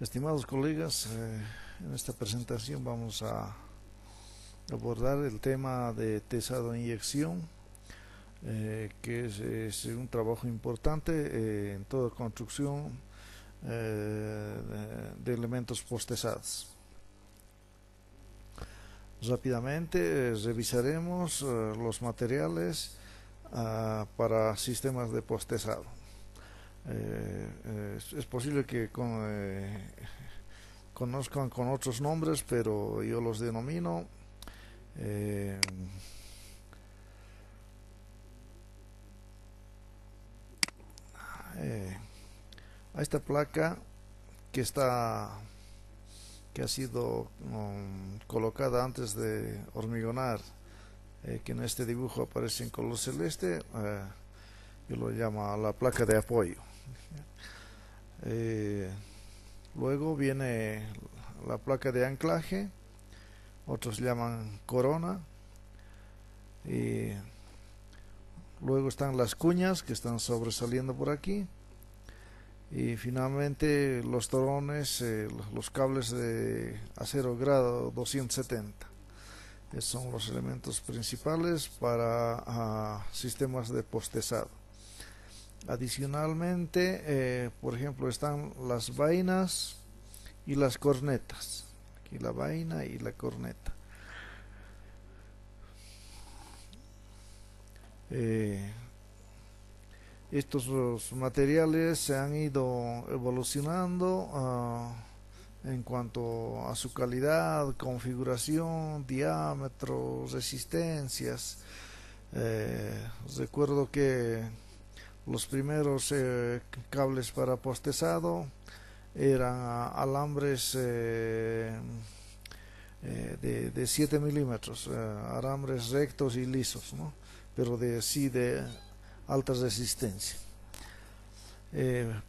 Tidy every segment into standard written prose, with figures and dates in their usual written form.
Estimados colegas, en esta presentación vamos a abordar el tema de tesado e inyección, que es un trabajo importante en toda construcción de elementos postesados. Rápidamente revisaremos los materiales para sistemas de postesado. Es posible que conozcan con otros nombres, pero yo los denomino a esta placa que ha sido colocada antes de hormigonar, que en este dibujo aparece en color celeste. Yo lo llamo la placa de apoyo. Luego viene la placa de anclaje, otros llaman corona, y luego están las cuñas que están sobresaliendo por aquí, y finalmente los torones, los cables de acero grado 270. Esos son los elementos principales para sistemas de postesado. Adicionalmente, por ejemplo, están las vainas y las cornetas. Aquí la vaina y la corneta. Estos materiales se han ido evolucionando en cuanto a su calidad, configuración, diámetro, resistencias. Recuerdo que los primeros cables para postesado eran alambres de 7 milímetros, alambres rectos y lisos, ¿no? Pero de alta resistencia.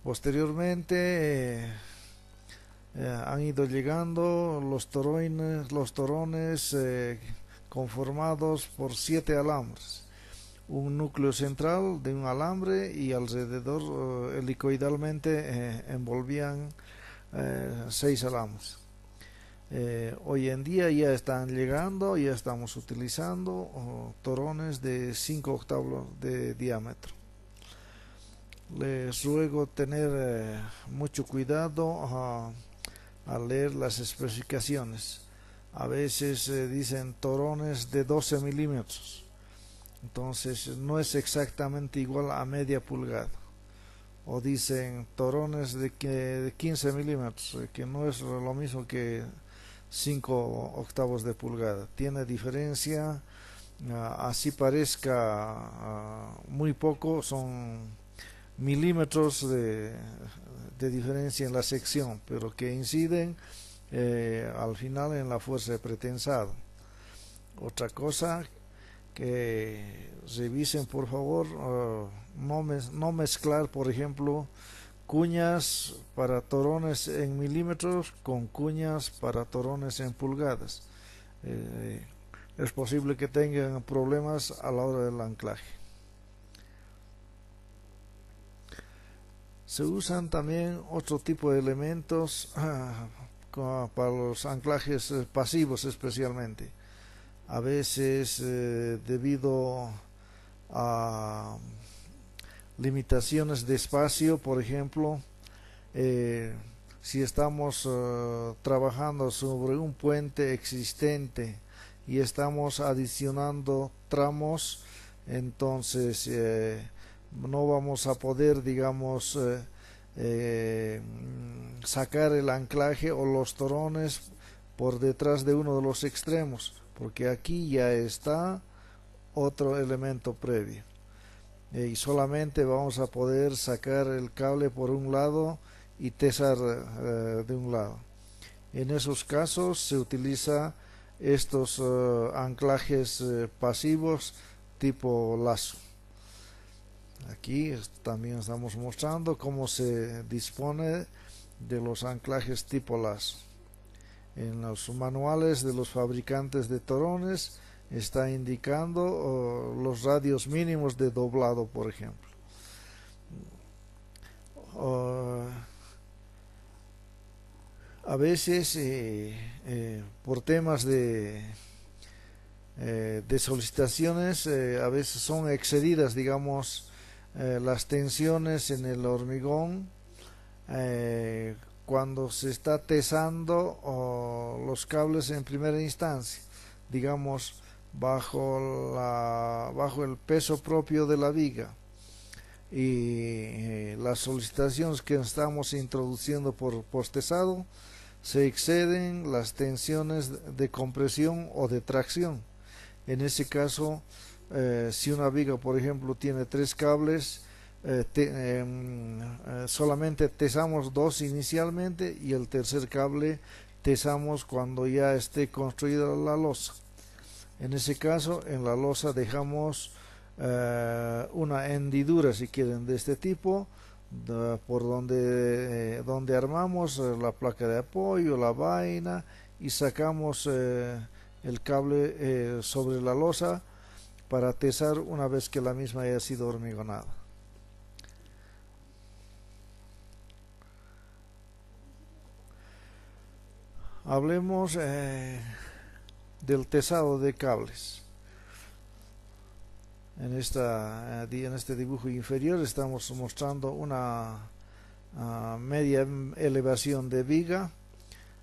Posteriormente han ido llegando los torones conformados por 7 alambres, un núcleo central de un alambre, y alrededor helicoidalmente envolvían 6 alambres. Hoy en día ya están llegando, ya estamos utilizando torones de 5 octavos de diámetro. Les ruego tener mucho cuidado al leer las especificaciones. A veces dicen torones de 12 milímetros. Entonces no es exactamente igual a media pulgada. O dicen torones de 15 milímetros, que no es lo mismo que 5 octavos de pulgada. Tiene diferencia, así parezca muy poco, son milímetros de diferencia en la sección, pero que inciden al final en la fuerza de pretensado. Otra cosa, que revisen por favor no mezclar, por ejemplo, cuñas para torones en milímetros con cuñas para torones en pulgadas. Es posible que tengan problemas a la hora del anclaje. Se usan también otro tipo de elementos para los anclajes pasivos, especialmente. A veces debido a limitaciones de espacio, por ejemplo, si estamos trabajando sobre un puente existente y estamos adicionando tramos, entonces no vamos a poder, digamos, sacar el anclaje o los torones por detrás de uno de los extremos, porque aquí ya está otro elemento previo, y solamente vamos a poder sacar el cable por un lado y tesar de un lado. En esos casos se utiliza estos anclajes pasivos tipo lazo. Aquí también estamos mostrando cómo se dispone de los anclajes tipo lazo. En los manuales de los fabricantes de torones está indicando los radios mínimos de doblado, por ejemplo. A veces por temas de solicitaciones, a veces son excedidas, digamos, las tensiones en el hormigón cuando se está tesando los cables en primera instancia, digamos, bajo el peso propio de la viga, y las solicitaciones que estamos introduciendo por postesado se exceden las tensiones de compresión o de tracción. En ese caso, si una viga, por ejemplo, tiene 3 cables, solamente tesamos 2 inicialmente, y el tercer cable tesamos cuando ya esté construida la losa. En ese caso, en la losa dejamos una hendidura, si quieren, de este tipo, por donde armamos la placa de apoyo, la vaina, y sacamos el cable sobre la losa para tesar una vez que la misma haya sido hormigonada. Hablemos del tesado de cables. En este dibujo inferior estamos mostrando una media elevación de viga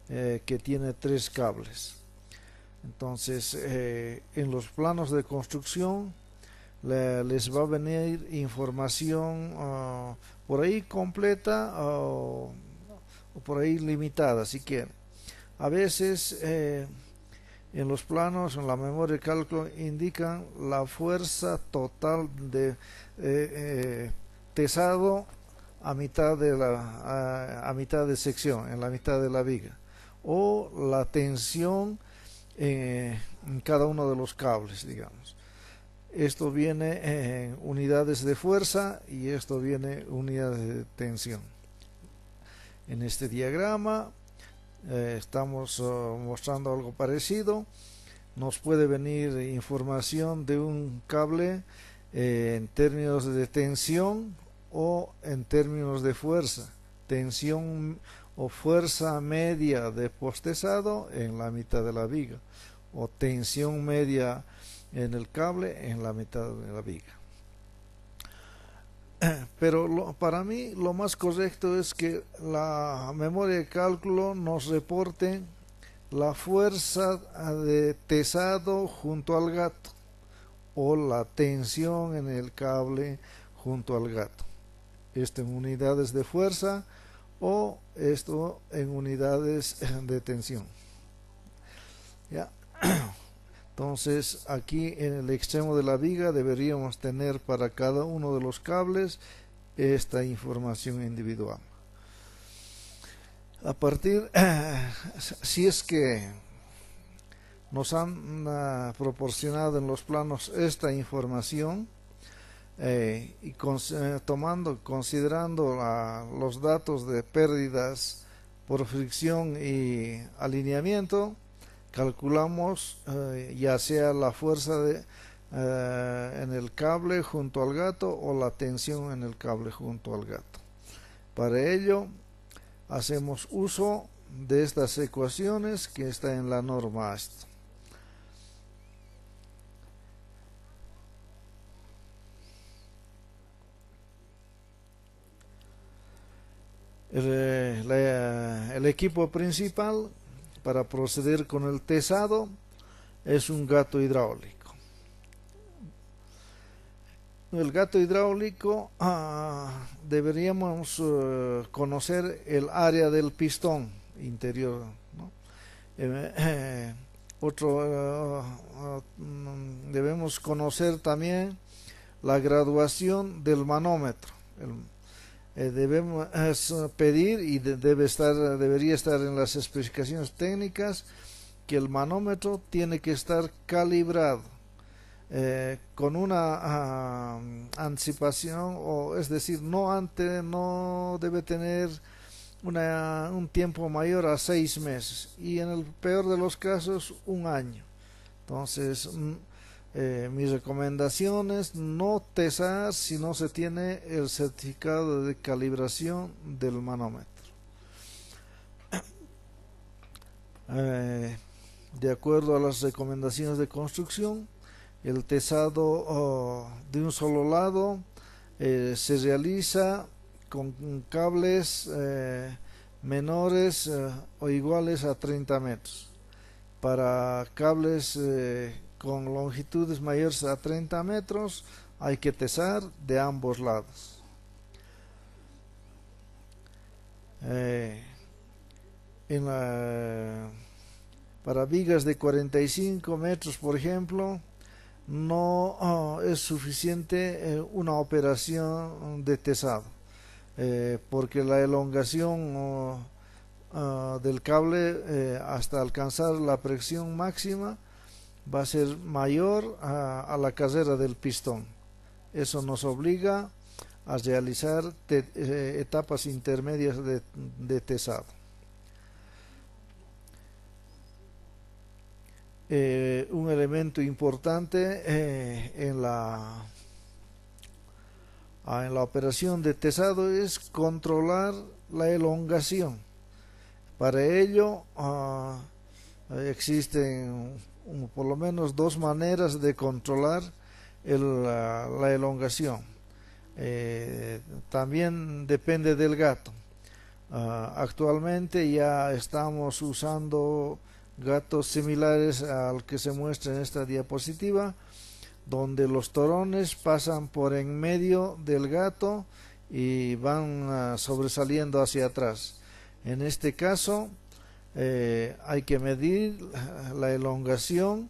que tiene 3 cables. Entonces, en los planos de construcción les va a venir información por ahí completa o por ahí limitada, si quieren. A veces en los planos, en la memoria de cálculo, indican la fuerza total de tesado a mitad de sección, en la mitad de la viga, o la tensión en cada uno de los cables, digamos. Esto viene en unidades de fuerza y esto viene en unidades de tensión. En este diagrama estamos mostrando algo parecido. Nos puede venir información de un cable en términos de tensión o en términos de fuerza. Tensión o fuerza media de postesado en la mitad de la viga, o tensión media en el cable en la mitad de la viga. Pero para mí lo más correcto es que la memoria de cálculo nos reporte la fuerza de tesado junto al gato, o la tensión en el cable junto al gato. Esto en unidades de fuerza o esto en unidades de tensión. ¿Ya? Entonces, aquí en el extremo de la viga deberíamos tener para cada uno de los cables esta información individual. A partir, si es que nos han proporcionado en los planos esta información, y considerando los datos de pérdidas por fricción y alineamiento, calculamos ya sea la fuerza en el cable junto al gato o la tensión en el cable junto al gato. Para ello hacemos uso de estas ecuaciones que está en la norma AST. El equipo principal para proceder con el tesado es un gato hidráulico. El gato hidráulico, deberíamos conocer el área del pistón interior, ¿no? Debemos conocer también la graduación del manómetro. Debemos pedir, y debería estar en las especificaciones técnicas, que el manómetro tiene que estar calibrado con una anticipación, o es decir, no debe tener un tiempo mayor a 6 meses, y en el peor de los casos 1 año. Entonces, mi recomendación es no tesar si no se tiene el certificado de calibración del manómetro. De acuerdo a las recomendaciones de construcción, el tesado de un solo lado se realiza con cables menores o iguales a 30 metros. Para cables con longitudes mayores a 30 metros hay que tesar de ambos lados. Para vigas de 45 metros, por ejemplo, no es suficiente una operación de tesado, porque la elongación del cable hasta alcanzar la presión máxima va a ser mayor a la carrera del pistón. Eso nos obliga a realizar etapas intermedias de tesado. Un elemento importante en la operación de tesado es controlar la elongación. Para ello existen por lo menos dos maneras de controlar la elongación. También depende del gato. Actualmente ya estamos usando gatos similares al que se muestra en esta diapositiva, donde los torones pasan por en medio del gato y van sobresaliendo hacia atrás. En este caso hay que medir la elongación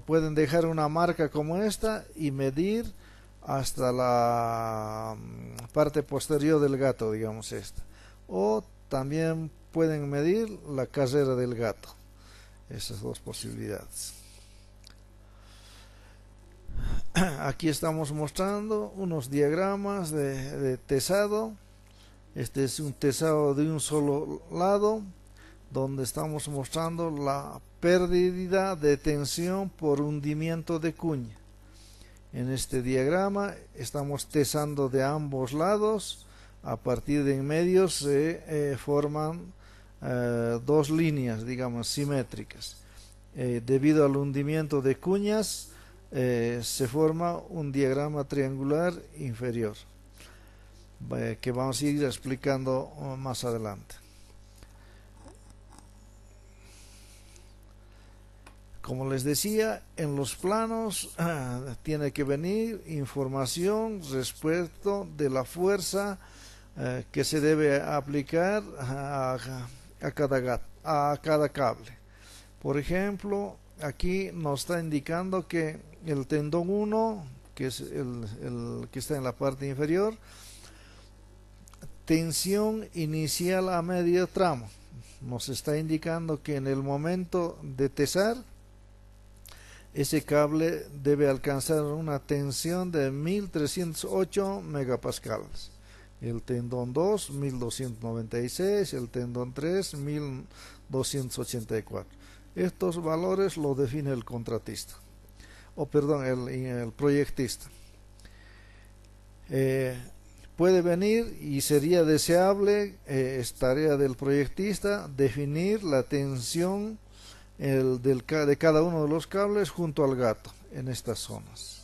pueden dejar una marca como esta y medir hasta la parte posterior del gato, digamos esta, o también pueden medir la carrera del gato. Esas dos posibilidades. Aquí estamos mostrando unos diagramas de tesado. Este es un tesado de un solo lado, donde estamos mostrando la pérdida de tensión por hundimiento de cuña. En este diagrama estamos tesando de ambos lados. A partir de en medio se forman dos líneas, digamos, simétricas. Debido al hundimiento de cuñas se forma un diagrama triangular inferior, que vamos a ir explicando más adelante. Como les decía, en los planos tiene que venir información respecto de la fuerza que se debe aplicar a cada cable. Por ejemplo, aquí nos está indicando que el tendón 1, que es el que está en la parte inferior, tensión inicial a medio tramo, nos está indicando que en el momento de tesar ese cable debe alcanzar una tensión de 1308 megapascales. El tendón 2, 1296, el tendón 3, 1284. Estos valores lo define el contratista, el proyectista. Puede venir y sería deseable, es tarea del proyectista, definir la tensión de cada uno de los cables junto al gato en estas zonas.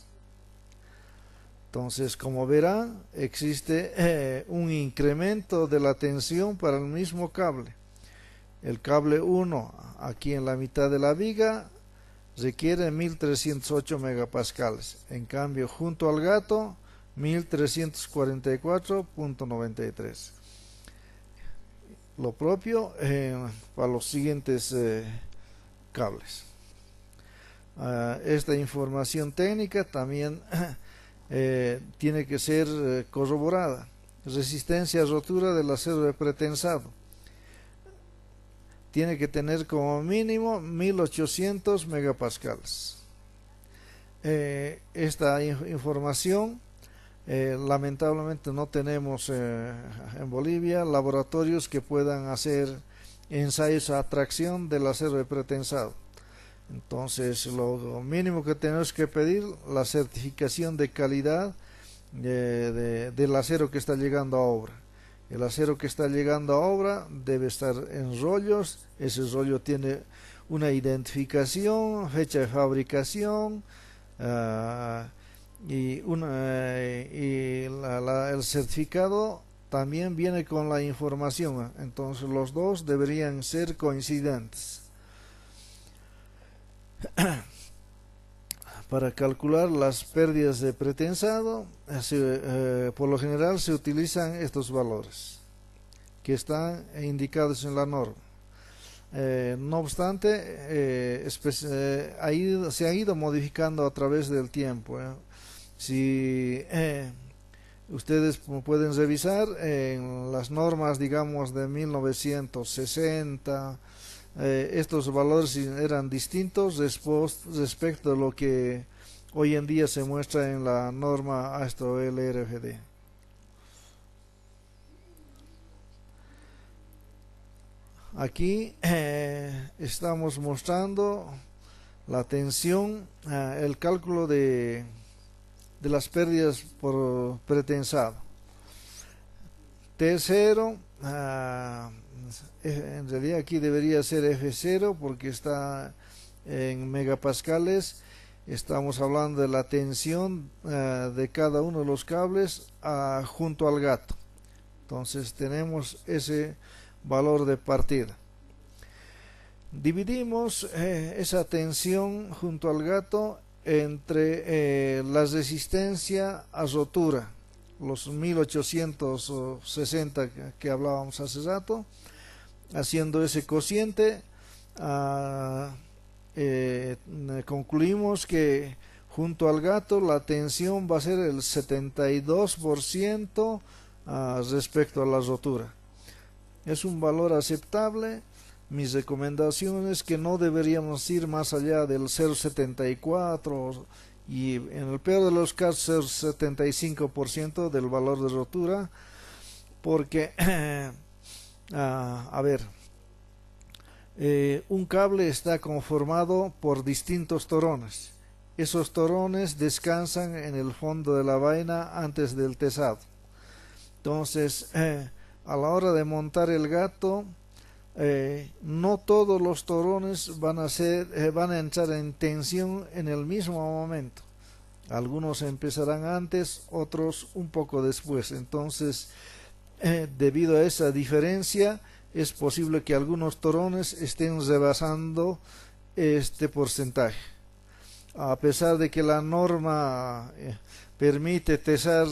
Entonces, como verán, existe un incremento de la tensión para el mismo cable. El cable 1, aquí en la mitad de la viga, requiere 1308 megapascales. En cambio, junto al gato, 1344.93. Lo propio para los siguientes cables. Esta información técnica también tiene que ser corroborada. Resistencia a rotura del acero de pretensado tiene que tener como mínimo 1800 megapascales. Esta información lamentablemente no tenemos en Bolivia laboratorios que puedan hacer ensayos a tracción del acero de pretensado. Entonces, lo mínimo que tenemos que pedir, la certificación de calidad del acero que está llegando a obra. El acero que está llegando a obra debe estar en rollos. Ese rollo tiene una identificación, fecha de fabricación, y el certificado también viene con la información. Entonces los dos deberían ser coincidentes. Para calcular las pérdidas de pretensado, por lo general se utilizan estos valores que están indicados en la norma. No obstante, se han ido modificando a través del tiempo. Si ustedes pueden revisar en las normas, digamos, de 1960, estos valores eran distintos respecto a lo que hoy en día se muestra en la norma ASTO LRFD. Aquí estamos mostrando la tensión, el cálculo de las pérdidas por pretensado. T0, en realidad aquí debería ser F0 porque está en megapascales. Estamos hablando de la tensión de cada uno de los cables junto al gato. Entonces tenemos ese valor de partida. Dividimos esa tensión junto al gato entre la resistencia a rotura, los 1860 que hablábamos hace rato, haciendo ese cociente, concluimos que junto al gato la tensión va a ser el 72% respecto a la rotura. Es un valor aceptable. Mi recomendación es que no deberíamos ir más allá del 0,74 y en el peor de los casos 0,75% del valor de rotura, porque un cable está conformado por distintos torones. Esos torones descansan en el fondo de la vaina antes del tesado. Entonces, a la hora de montar el gato, no todos los torones van a entrar en tensión en el mismo momento. Algunos empezarán antes, otros un poco después. Entonces, debido a esa diferencia, es posible que algunos torones estén rebasando este porcentaje. A pesar de que la norma permite tesar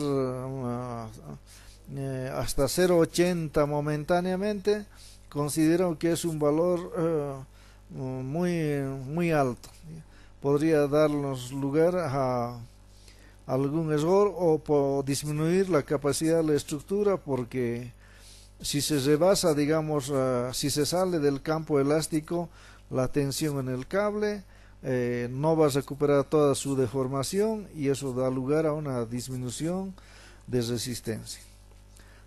hasta 0,80 momentáneamente, considero que es un valor muy alto. Podría darnos lugar a algún error o disminuir la capacidad de la estructura, porque si se rebasa, digamos, si se sale del campo elástico la tensión en el cable, no va a recuperar toda su deformación y eso da lugar a una disminución de resistencia.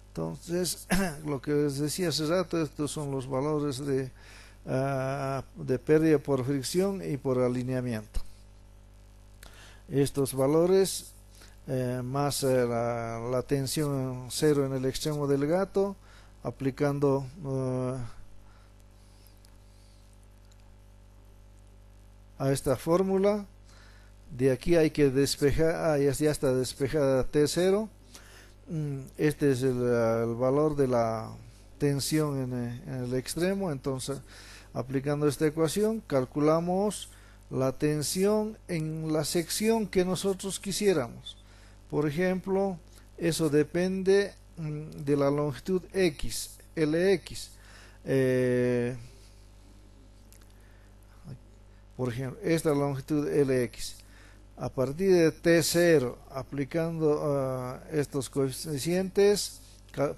Entonces, lo que les decía hace rato, estos son los valores de pérdida por fricción y por alineamiento. Estos valores, más la tensión cero en el extremo del gato, aplicando a esta fórmula. De aquí hay que despejar, ya está despejada T0. Este es el valor de la tensión en el extremo. Entonces, aplicando esta ecuación, calculamos la tensión en la sección que nosotros quisiéramos. Por ejemplo, eso depende de la longitud X, LX. Por ejemplo, esta longitud LX. A partir de T0, aplicando estos coeficientes,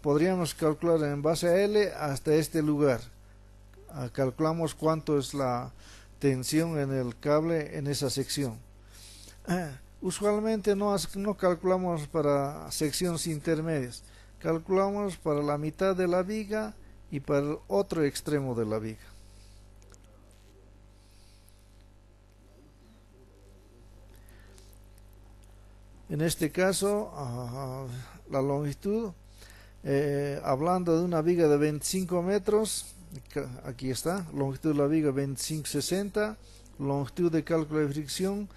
podríamos calcular en base a L hasta este lugar. Calculamos cuánto es la tensión en el cable en esa sección. Usualmente no calculamos para secciones intermedias, calculamos para la mitad de la viga y para el otro extremo de la viga. En este caso, la longitud hablando de una viga de 25 metros, aquí está, longitud de la viga 25,60, longitud de cálculo de fricción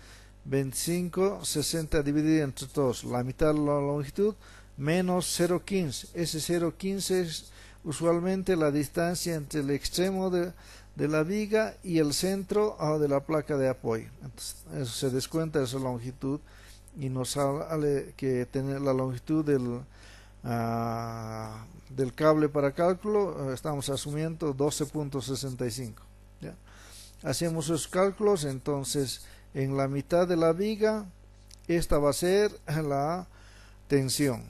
25,60 dividido entre todos, la mitad de la longitud menos 0,15. Ese 0,15 es usualmente la distancia entre el extremo de la viga y el centro de la placa de apoyo. Entonces, eso se descuenta esa longitud y nos sale que tener la longitud del cable para cálculo, estamos asumiendo 12,65. Hacemos esos cálculos, entonces en la mitad de la viga esta va a ser la tensión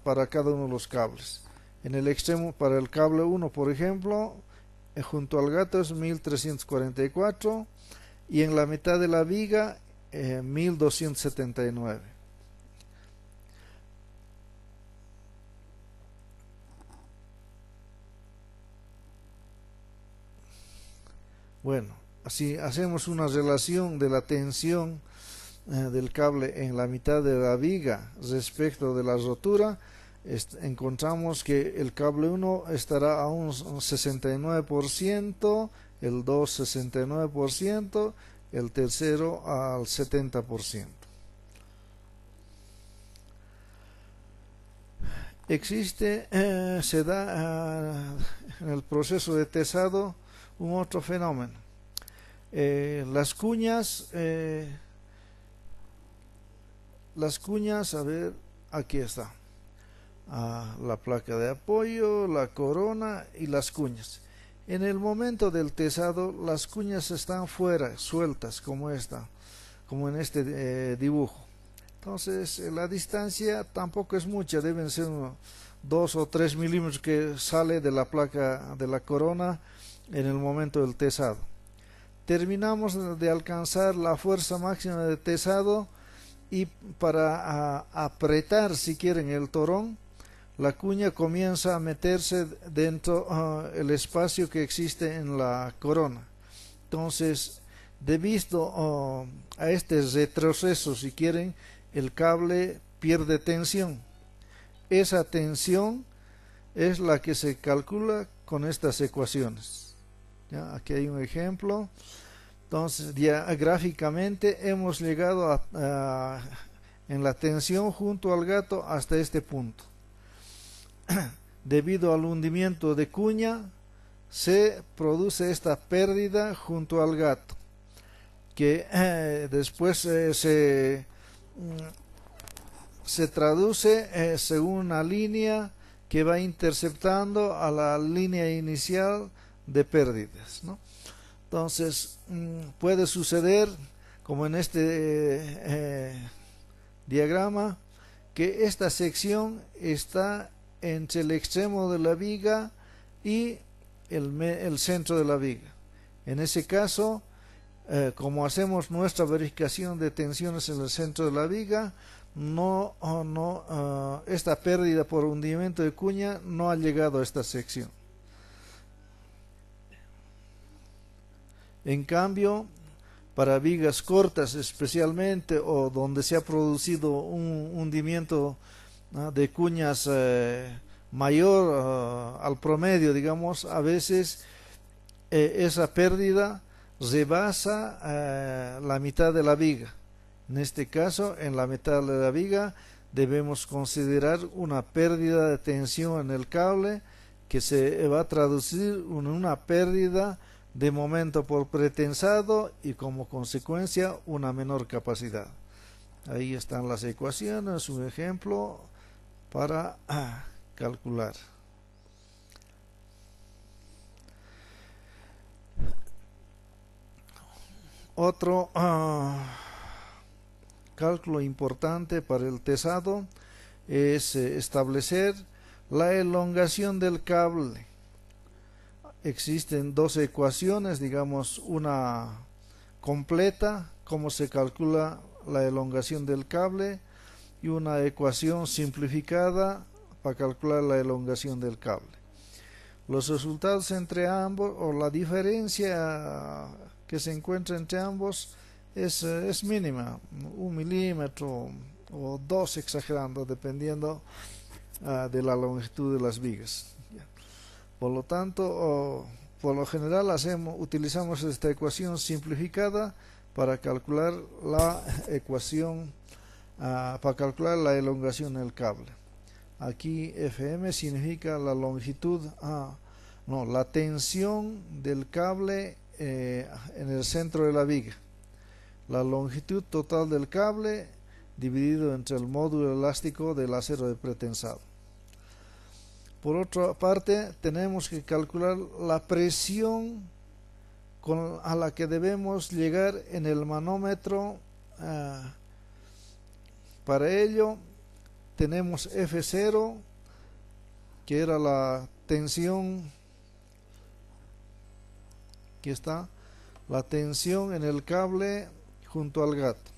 para cada uno de los cables. En el extremo, para el cable 1 por ejemplo, junto al gato es 1344, y en la mitad de la viga 1279. Bueno, así hacemos una relación de la tensión del cable en la mitad de la viga respecto de la rotura. Encontramos que el cable 1 estará a un 69%, el 2 69%, el tercero al 70%. Existe, se da en el proceso de tesado un otro fenómeno. Las cuñas, a ver, aquí está. La placa de apoyo, la corona y las cuñas. En el momento del tesado, las cuñas están fuera, sueltas, como esta, como en este dibujo. Entonces, la distancia tampoco es mucha, deben ser 2 o 3 milímetros que sale de la placa de la corona en el momento del tesado. Terminamos de alcanzar la fuerza máxima de tesado y para apretar, si quieren, el torón, la cuña comienza a meterse dentro el espacio que existe en la corona. Entonces, debido a este retroceso, si quieren, el cable pierde tensión. Esa tensión es la que se calcula con estas ecuaciones. ¿Ya? Aquí hay un ejemplo. Entonces, ya gráficamente hemos llegado en la tensión junto al gato hasta este punto. Debido al hundimiento de cuña, se produce esta pérdida junto al gato, que después se traduce según una línea que va interceptando a la línea inicial de pérdidas, ¿no? Entonces, puede suceder, como en este diagrama, que esta sección está entre el extremo de la viga y el centro de la viga. En ese caso, como hacemos nuestra verificación de tensiones en el centro de la viga, esta pérdida por hundimiento de cuña no ha llegado a esta sección. En cambio, para vigas cortas especialmente, o donde se ha producido un hundimiento de cuñas mayor al promedio, digamos, a veces esa pérdida rebasa la mitad de la viga. En este caso, en la mitad de la viga debemos considerar una pérdida de tensión en el cable que se va a traducir en una pérdida de momento por pretensado y como consecuencia una menor capacidad. Ahí están las ecuaciones, un ejemplo para calcular. Otro cálculo importante para el tesado es establecer la elongación del cable. Existen dos ecuaciones, digamos una completa, cómo se calcula la elongación del cable, y una ecuación simplificada para calcular la elongación del cable. Los resultados entre ambos, o la diferencia que se encuentra entre ambos, es mínima, 1 milímetro o 2 exagerando, dependiendo de la longitud de las vigas. Por lo tanto, por lo general utilizamos esta ecuación simplificada para calcular la ecuación, para calcular la elongación del cable. Aquí Fm significa la longitud, no, la tensión del cable en el centro de la viga. La longitud total del cable dividido entre el módulo elástico del acero de pretensado. Por otra parte, tenemos que calcular la presión a la que debemos llegar en el manómetro. Para ello tenemos F0, que era la tensión, aquí está, la tensión en el cable junto al gato.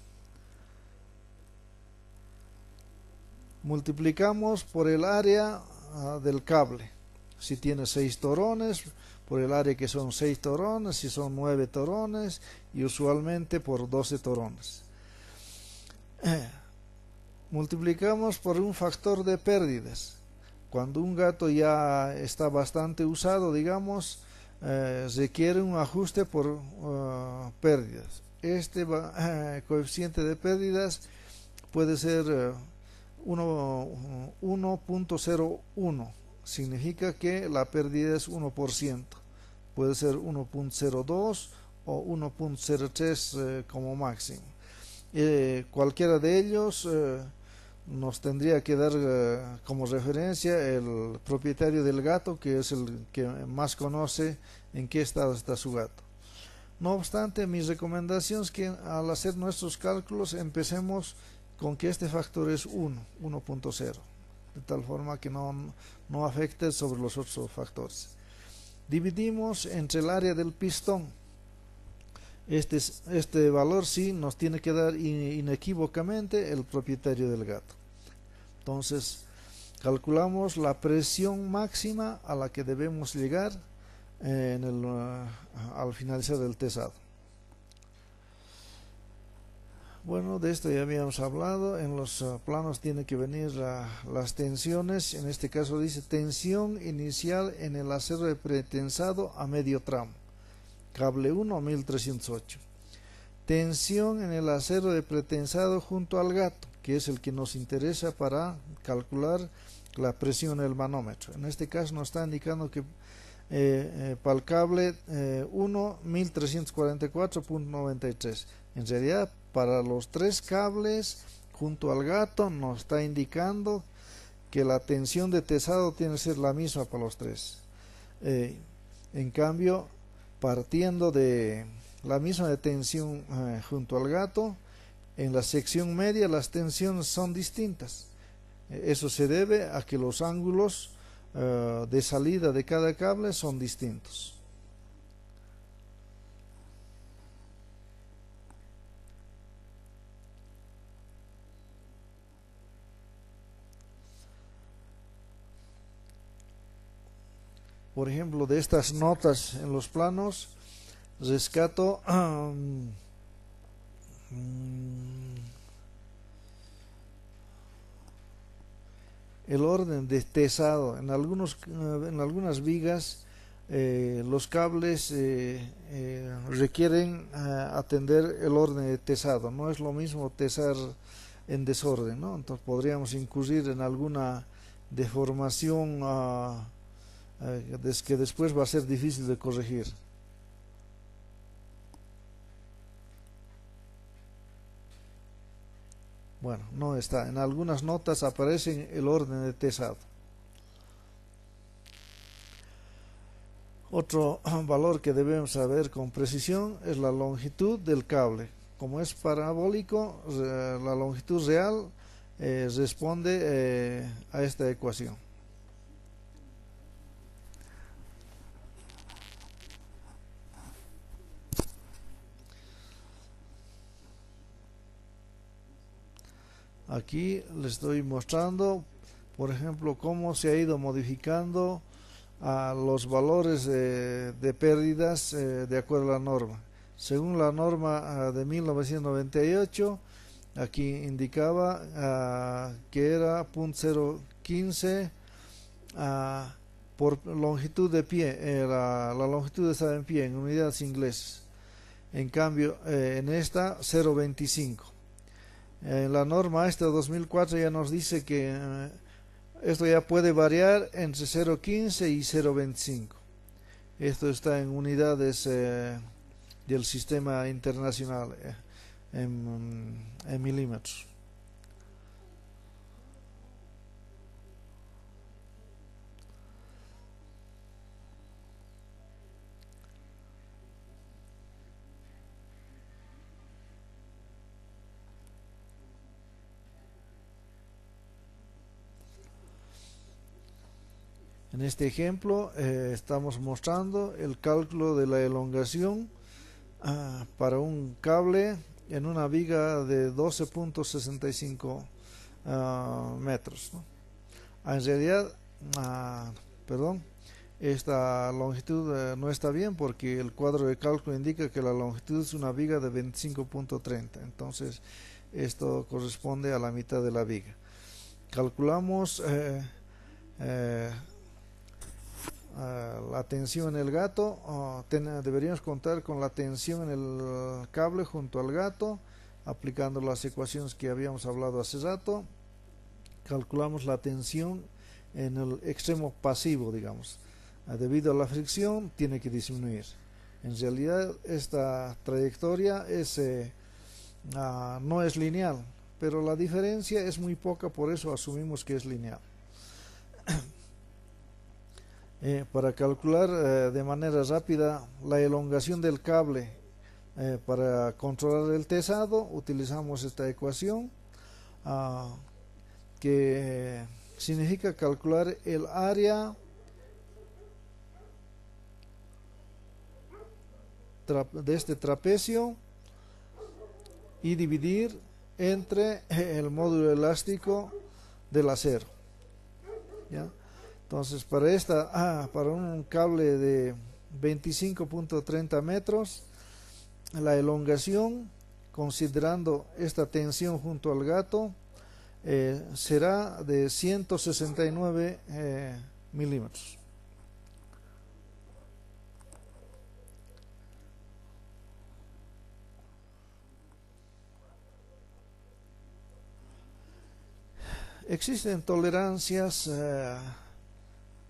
Multiplicamos por el área del cable. Si tiene 6 torones, por el área que son 6 torones, si son 9 torones, y usualmente por 12 torones. Multiplicamos por un factor de pérdidas. Cuando un gato ya está bastante usado, digamos, requiere un ajuste por pérdidas. Este coeficiente de pérdidas puede ser 1.01. Significa que la pérdida es 1%. Puede ser 1.02 o 1.03 como máximo. Cualquiera de ellos nos tendría que dar como referencia el propietario del gato, que es el que más conoce en qué estado está su gato. No obstante, mi recomendación es que al hacer nuestros cálculos empecemos con que este factor es 1.0, de tal forma que no afecte sobre los otros factores. Dividimos entre el área del pistón. Este valor sí nos tiene que dar inequívocamente el propietario del gato. Entonces, calculamos la presión máxima a la que debemos llegar al finalizar el tesado. Bueno, de esto ya habíamos hablado. En los planos tiene que venir las tensiones. En este caso dice tensión inicial en el acero de pretensado a medio tramo. Cable 1 a 1308. Tensión en el acero de pretensado junto al gato, que es el que nos interesa para calcular la presión del manómetro. En este caso nos está indicando que para el cable 1 1344.93. En realidad, para los 3 cables junto al gato nos está indicando que la tensión de tesado tiene que ser la misma para los 3. En cambio, partiendo de la misma tensión junto al gato, en la sección media las tensiones son distintas. Eso se debe a que los ángulos de salida de cada cable son distintos. Por ejemplo, de estas notas en los planos, rescato el orden de tesado. En algunas vigas los cables requieren atender el orden de tesado. No es lo mismo tesar en desorden, ¿no? Entonces podríamos incurrir en alguna deformación que después va a ser difícil de corregir. Bueno, no está. En algunas notas aparece el orden de tesado. Otro valor que debemos saber con precisión es la longitud del cable. Como es parabólico, la longitud real responde a esta ecuación. Aquí les estoy mostrando, por ejemplo, cómo se ha ido modificando los valores de pérdidas de acuerdo a la norma. Según la norma de 1998, aquí indicaba que era 0,15 por longitud de pie. La longitud está en pie en unidades inglesas. En cambio, en esta 0,25. La norma esta 2004 ya nos dice que esto ya puede variar entre 0,15 y 0,25. Esto está en unidades del sistema internacional, en milímetros. En este ejemplo estamos mostrando el cálculo de la elongación para un cable en una viga de 12.65 metros, ¿no? En realidad, perdón, esta longitud no está bien porque el cuadro de cálculo indica que la longitud es una viga de 25.30. Entonces esto corresponde a la mitad de la viga. Calculamos la tensión en el gato. Deberíamos contar con la tensión en el cable junto al gato, aplicando las ecuaciones que habíamos hablado hace rato. Calculamos la tensión en el extremo pasivo, digamos. Debido a la fricción tiene que disminuir. En realidad esta trayectoria no es lineal, pero la diferencia es muy poca, por eso asumimos que es lineal. Para calcular de manera rápida la elongación del cable para controlar el tesado, utilizamos esta ecuación que significa calcular el área de este trapecio y dividir entre el módulo elástico del acero, ¿ya? Entonces para un cable de 25.30 metros, la elongación, considerando esta tensión junto al gato, será de 169 milímetros. Existen tolerancias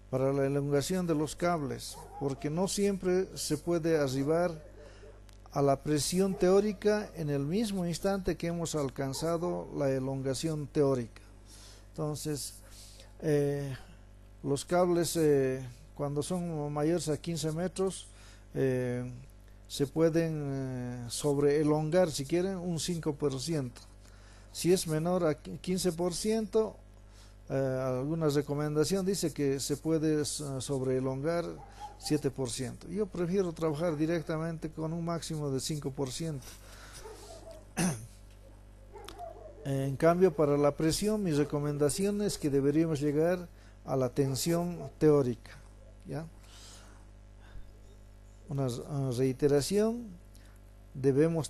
para la elongación de los cables, porque no siempre se puede arribar a la presión teórica en el mismo instante que hemos alcanzado la elongación teórica. Entonces, los cables cuando son mayores a 15 metros se pueden sobreelongar, si quieren, un 5%. Si es menor a 15%, alguna recomendación dice que se puede sobreelongar 7%. Yo prefiero trabajar directamente con un máximo de 5%. En cambio, para la presión, mi recomendación es que deberíamos llegar a la tensión teórica, ¿ya? Una reiteración: debemos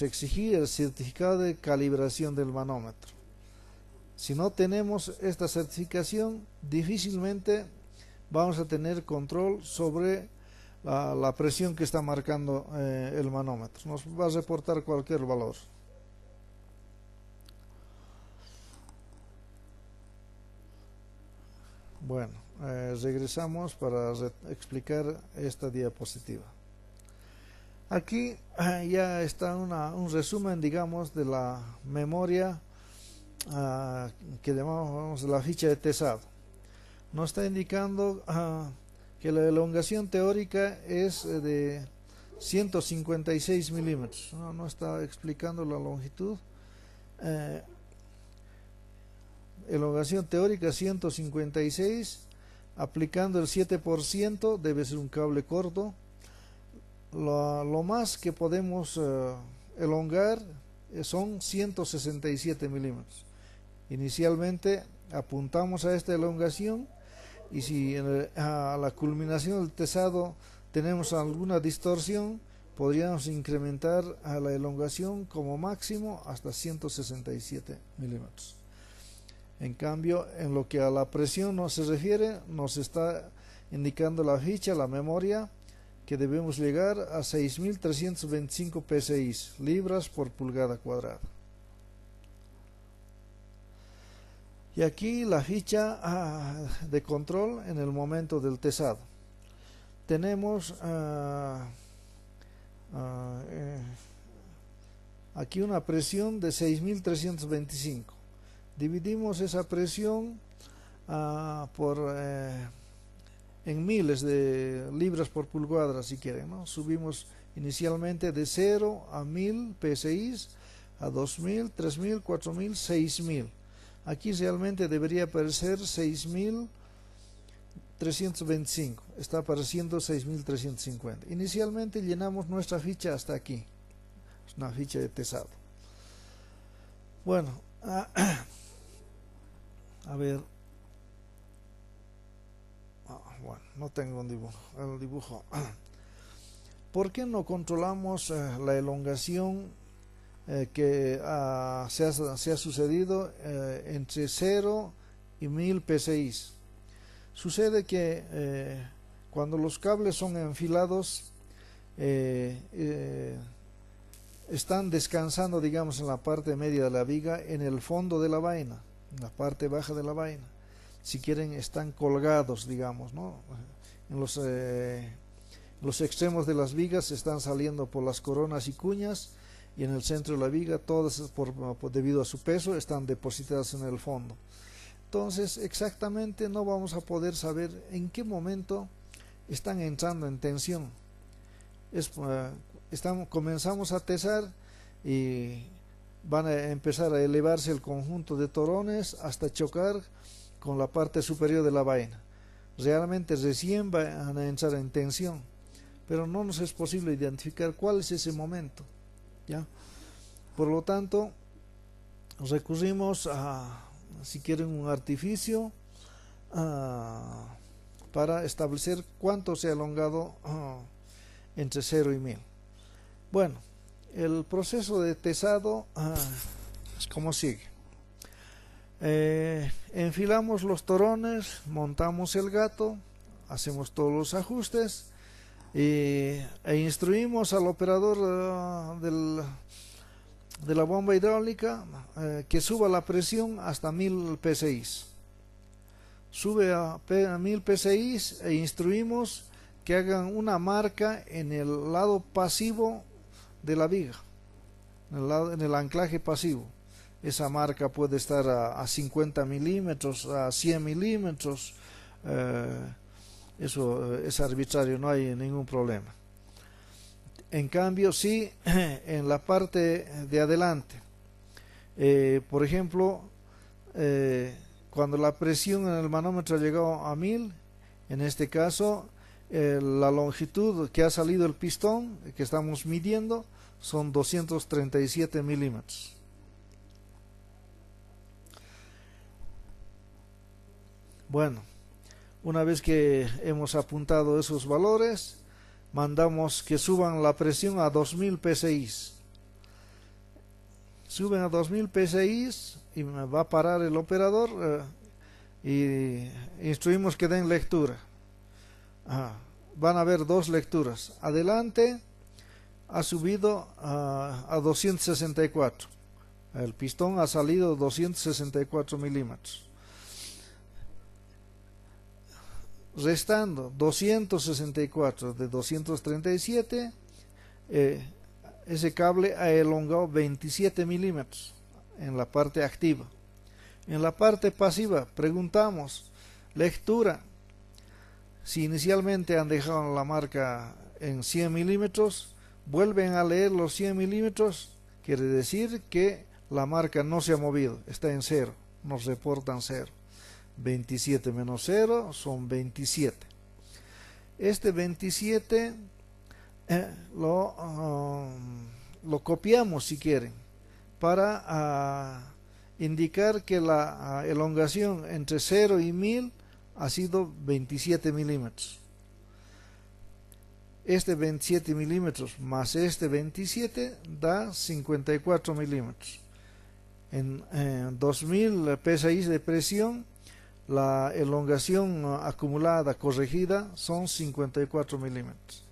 exigir el certificado de calibración del manómetro. Si no tenemos esta certificación, difícilmente vamos a tener control sobre la presión que está marcando el manómetro. Nos va a reportar cualquier valor. Bueno, regresamos para explicar esta diapositiva. Aquí ya está un resumen, digamos, de la memoria que llamamos la ficha de tesado. Nos está indicando que la elongación teórica es de 156 milímetros. No está explicando la longitud. Elongación teórica 156, aplicando el 7%, debe ser un cable corto. Lo más que podemos elongar son 167 milímetros. Inicialmente apuntamos a esta elongación, y si a la culminación del tesado tenemos alguna distorsión, podríamos incrementar a la elongación como máximo hasta 167 milímetros. En cambio, en lo que a la presión nos se refiere, nos está indicando la ficha, la memoria, que debemos llegar a 6.325 psi, libras por pulgada cuadrada. Y aquí la ficha de control en el momento del tesado. Tenemos aquí una presión de 6.325. Dividimos esa presión en miles de libras por pulgada, si quieren, ¿no? Subimos inicialmente de 0 a 1000 psi, a 2000, 3000, 4000, 6000. Aquí realmente debería aparecer 6.325. Está apareciendo 6.350. Inicialmente llenamos nuestra ficha hasta aquí. Es una ficha de tesado. Bueno, a ver. Bueno, no tengo un dibujo. El dibujo. ¿Por qué no controlamos la elongación que se ha sucedido entre 0 y 1000 psi? Sucede que cuando los cables son enfilados, están descansando, digamos, en la parte media de la viga, en el fondo de la vaina, en la parte baja de la vaina. Si quieren, están colgados, digamos, ¿no? En los extremos de las vigas están saliendo por las coronas y cuñas, y en el centro de la viga, todas debido a su peso, están depositadas en el fondo. Entonces, exactamente no vamos a poder saber en qué momento están entrando en tensión. Comenzamos a tesar y van a empezar a elevarse el conjunto de torones hasta chocar con la parte superior de la vaina. Realmente recién van a entrar en tensión, pero no nos es posible identificar cuál es ese momento, ¿ya? Por lo tanto, recurrimos a, si quieren, un artificio para establecer cuánto se ha elongado entre 0 y 1000. Bueno, el proceso de tesado es como sigue. Enfilamos los torones, montamos el gato, hacemos todos los ajustes e instruimos al operador de la bomba hidráulica que suba la presión hasta 1000 psi. Sube a 1000 psi e instruimos que hagan una marca en el lado pasivo de la viga, en el anclaje pasivo. Esa marca puede estar a 50 milímetros, a 100 milímetros. Eso es arbitrario, no hay ningún problema. En cambio, sí, en la parte de adelante, por ejemplo, cuando la presión en el manómetro ha llegado a 1000, en este caso, la longitud que ha salido el pistón que estamos midiendo son 237 milímetros. Bueno, una vez que hemos apuntado esos valores, mandamos que suban la presión a 2000 psi. Suben a 2000 psi y va a parar el operador y instruimos que den lectura. Van a haber dos lecturas. Adelante ha subido a 264. El pistón ha salido 264 milímetros. Restando 264 de 237, ese cable ha elongado 27 milímetros en la parte activa. En la parte pasiva preguntamos lectura. Si inicialmente han dejado la marca en 100 milímetros, vuelven a leer los 100 milímetros, quiere decir que la marca no se ha movido, está en 0, nos reportan 0. 27 menos 0 son 27. Este 27 lo copiamos, si quieren, para indicar que la elongación entre 0 y 1000 ha sido 27 milímetros. Este 27 milímetros más este 27 da 54 milímetros. En 2000 psi de presión, la elongación acumulada corregida son 54 milímetros.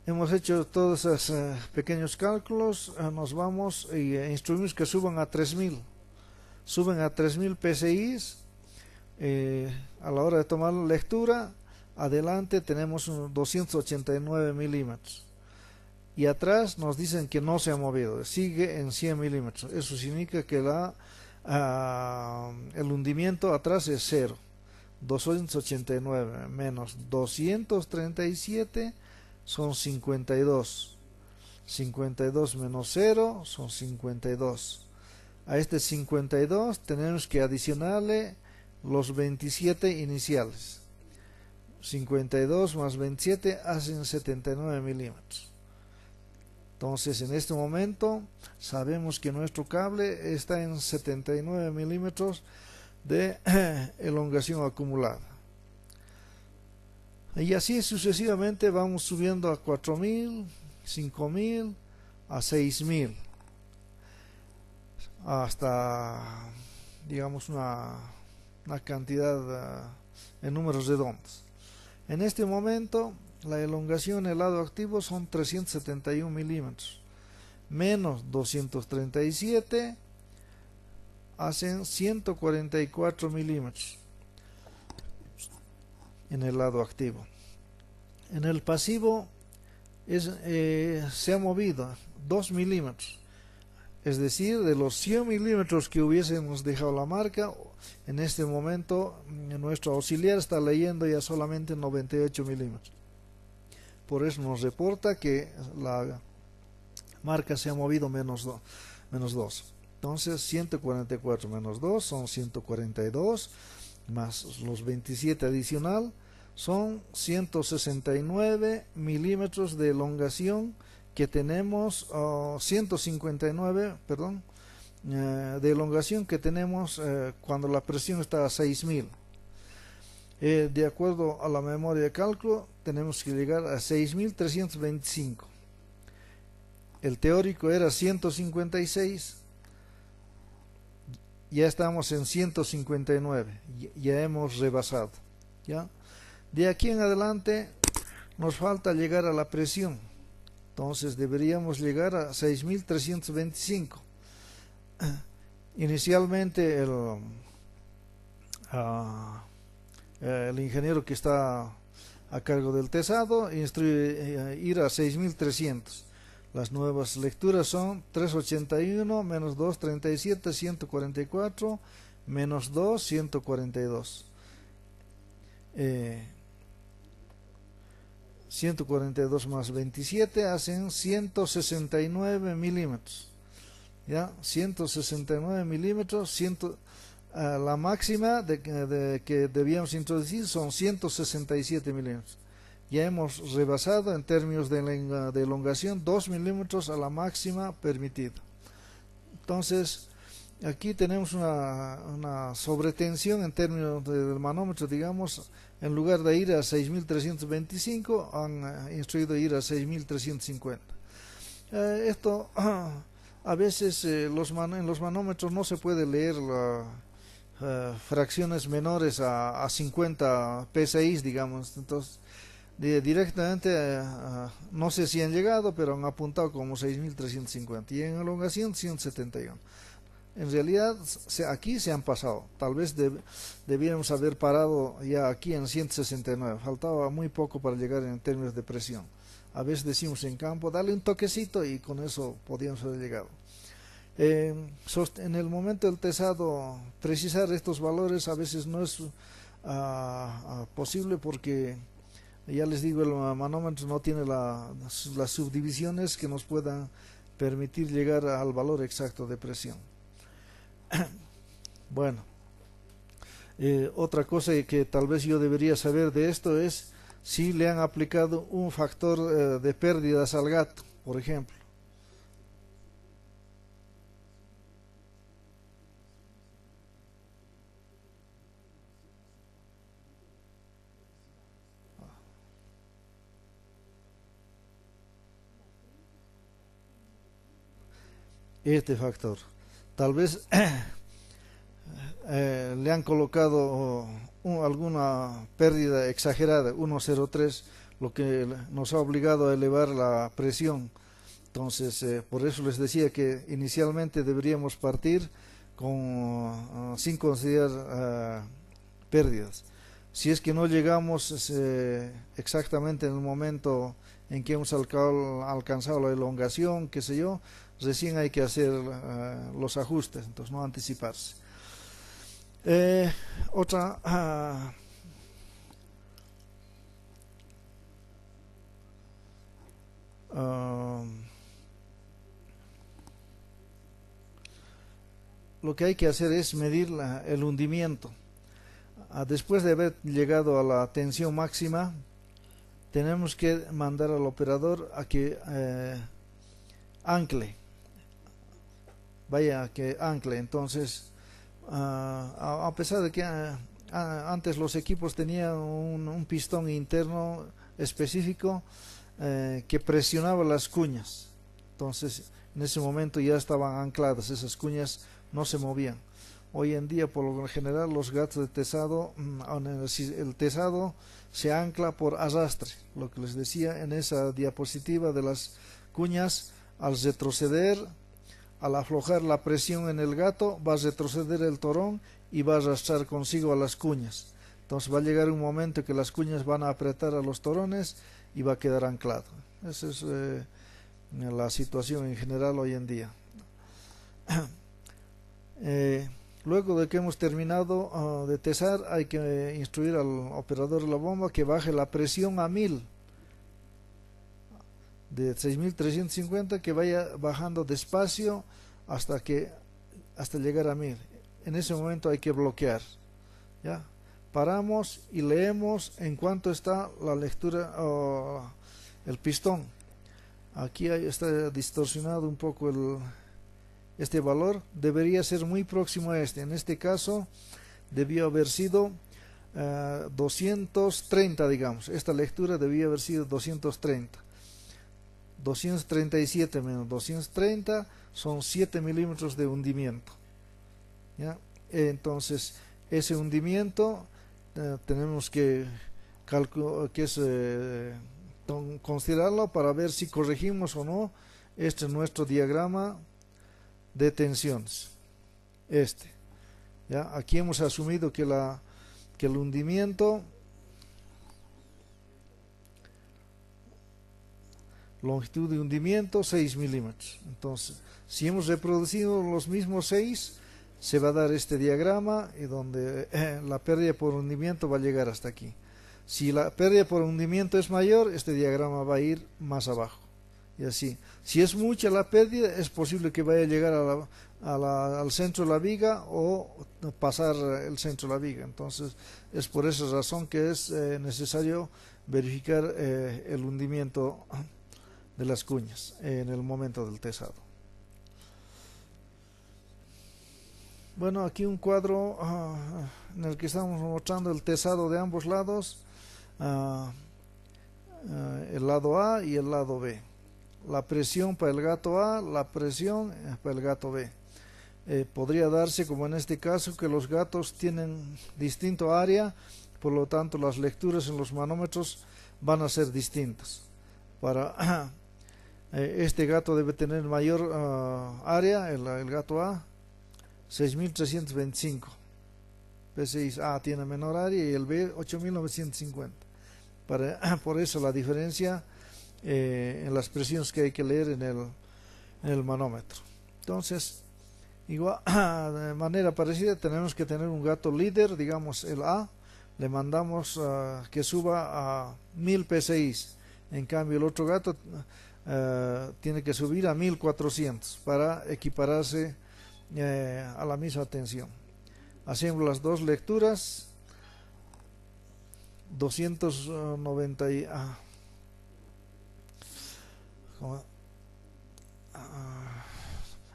Hemos hecho todos esos pequeños cálculos, nos vamos y instruimos que suban a 3000. Suben a 3000 psi. A la hora de tomar la lectura, adelante tenemos unos 289 milímetros. Y atrás nos dicen que no se ha movido, sigue en 100 milímetros. Eso significa que el hundimiento atrás es 0. 289 menos 237 son 52. 52 menos 0 son 52. A este 52 tenemos que adicionarle los 27 iniciales. 52 más 27 hacen 79 milímetros. Entonces, en este momento sabemos que nuestro cable está en 79 milímetros de elongación acumulada. Y así sucesivamente vamos subiendo a 4000, 5000, a 6000, hasta, digamos, una cantidad en números redondos. En este momento, la elongación en el lado activo son 371 milímetros, menos 237 hacen 144 milímetros en el lado activo. En el pasivo se ha movido 2 milímetros, es decir, de los 100 milímetros que hubiésemos dejado la marca, en este momento nuestro auxiliar está leyendo ya solamente 98 milímetros. Por eso nos reporta que la marca se ha movido menos 2. Entonces 144 menos 2 son 142, más los 27 adicional son 169 milímetros de elongación que tenemos, 159, perdón, de elongación que tenemos cuando la presión está a 6000. De acuerdo a la memoria de cálculo, tenemos que llegar a 6325. El teórico era 156. Ya estamos en 159. Ya hemos rebasado. ¿Ya? De aquí en adelante nos falta llegar a la presión. Entonces deberíamos llegar a 6325. Inicialmente el ingeniero que está a cargo del tesado instruye ir a 6300. Las nuevas lecturas son 381 menos 2, 37, 144 menos 2, 142. 142 más 27 hacen 169 milímetros. ¿Ya? 169 milímetros. La máxima que debíamos introducir son 167 milímetros. Ya hemos rebasado en términos de elongación 2 milímetros a la máxima permitida. Entonces, aquí tenemos una sobretensión en términos del manómetro, digamos, en lugar de ir a 6325, han instruido ir a 6350. Esto, a veces en los manómetros no se puede leer fracciones menores a 50 psi, digamos, entonces directamente no sé si han llegado, pero han apuntado como 6350 y en elongación 171. En realidad aquí se han pasado, tal vez debiéramos haber parado ya aquí en 169, faltaba muy poco para llegar en términos de presión. A veces decimos en campo, dale un toquecito y con eso podíamos haber llegado. En el momento del tesado, precisar estos valores a veces no es posible porque, ya les digo, el manómetro no tiene las subdivisiones que nos puedan permitir llegar al valor exacto de presión. Bueno, otra cosa que tal vez yo debería saber de esto es si le han aplicado un factor de pérdidas al gato, por ejemplo. este factor. Tal vez le han colocado alguna pérdida exagerada, 1,03, lo que nos ha obligado a elevar la presión. Entonces, por eso les decía que inicialmente deberíamos partir sin considerar pérdidas. Si es que no llegamos exactamente en el momento en que hemos alcanzado la elongación, qué sé yo, recién hay que hacer los ajustes, entonces no anticiparse. Otra lo que hay que hacer es medir el hundimiento. Después de haber llegado a la tensión máxima, tenemos que mandar al operador a que ancle, vaya que ancle. Entonces, a pesar de que antes los equipos tenían un pistón interno específico que presionaba las cuñas, entonces en ese momento ya estaban ancladas, esas cuñas no se movían. Hoy en día, por lo general, los gatos de tesado, el tesado se ancla por arrastre, lo que les decía en esa diapositiva de las cuñas. Al retroceder, al aflojar la presión en el gato, va a retroceder el torón y va a arrastrar consigo a las cuñas. Entonces va a llegar un momento que las cuñas van a apretar a los torones y va a quedar anclado. Esa es la situación en general hoy en día. Luego de que hemos terminado de tesar, hay que instruir al operador de la bomba que baje la presión a 1000, de 6350, que vaya bajando despacio hasta llegar a 1000. En ese momento hay que bloquear, ¿ya? Paramos y leemos en cuánto está la lectura el pistón. Aquí está distorsionado un poco este valor. Debería ser muy próximo a este. En este caso debió haber sido 230, digamos. Esta lectura debía haber sido 230. 237 menos 230 son 7 milímetros de hundimiento, ¿ya? Entonces ese hundimiento tenemos que considerarlo para ver si corregimos o no. Este es nuestro diagrama de tensiones. ¿Ya? Aquí hemos asumido que el hundimiento, longitud de hundimiento 6 milímetros. Entonces, si hemos reproducido los mismos 6, se va a dar este diagrama, y donde la pérdida por hundimiento va a llegar hasta aquí. Si la pérdida por hundimiento es mayor, este diagrama va a ir más abajo, y así. Si es mucha la pérdida, es posible que vaya a llegar al centro de la viga o pasar el centro de la viga. Entonces es por esa razón que es necesario verificar el hundimiento de las cuñas en el momento del tesado. Bueno, aquí un cuadro en el que estamos mostrando el tesado de ambos lados, el lado A y el lado B. La presión para el gato A, la presión para el gato B. Podría darse, como en este caso, que los gatos tienen distinto área, por lo tanto las lecturas en los manómetros van a ser distintas. Para este gato debe tener mayor área, el gato A, 6325. P6A tiene menor área y el B 8950. Por eso la diferencia en las presiones que hay que leer en el manómetro. Entonces, igual, de manera parecida, tenemos que tener un gato líder, digamos el A, le mandamos que suba a 1000 PSI. En cambio, el otro gato tiene que subir a 1400 para equipararse a la misma tensión. Hacemos las dos lecturas. 290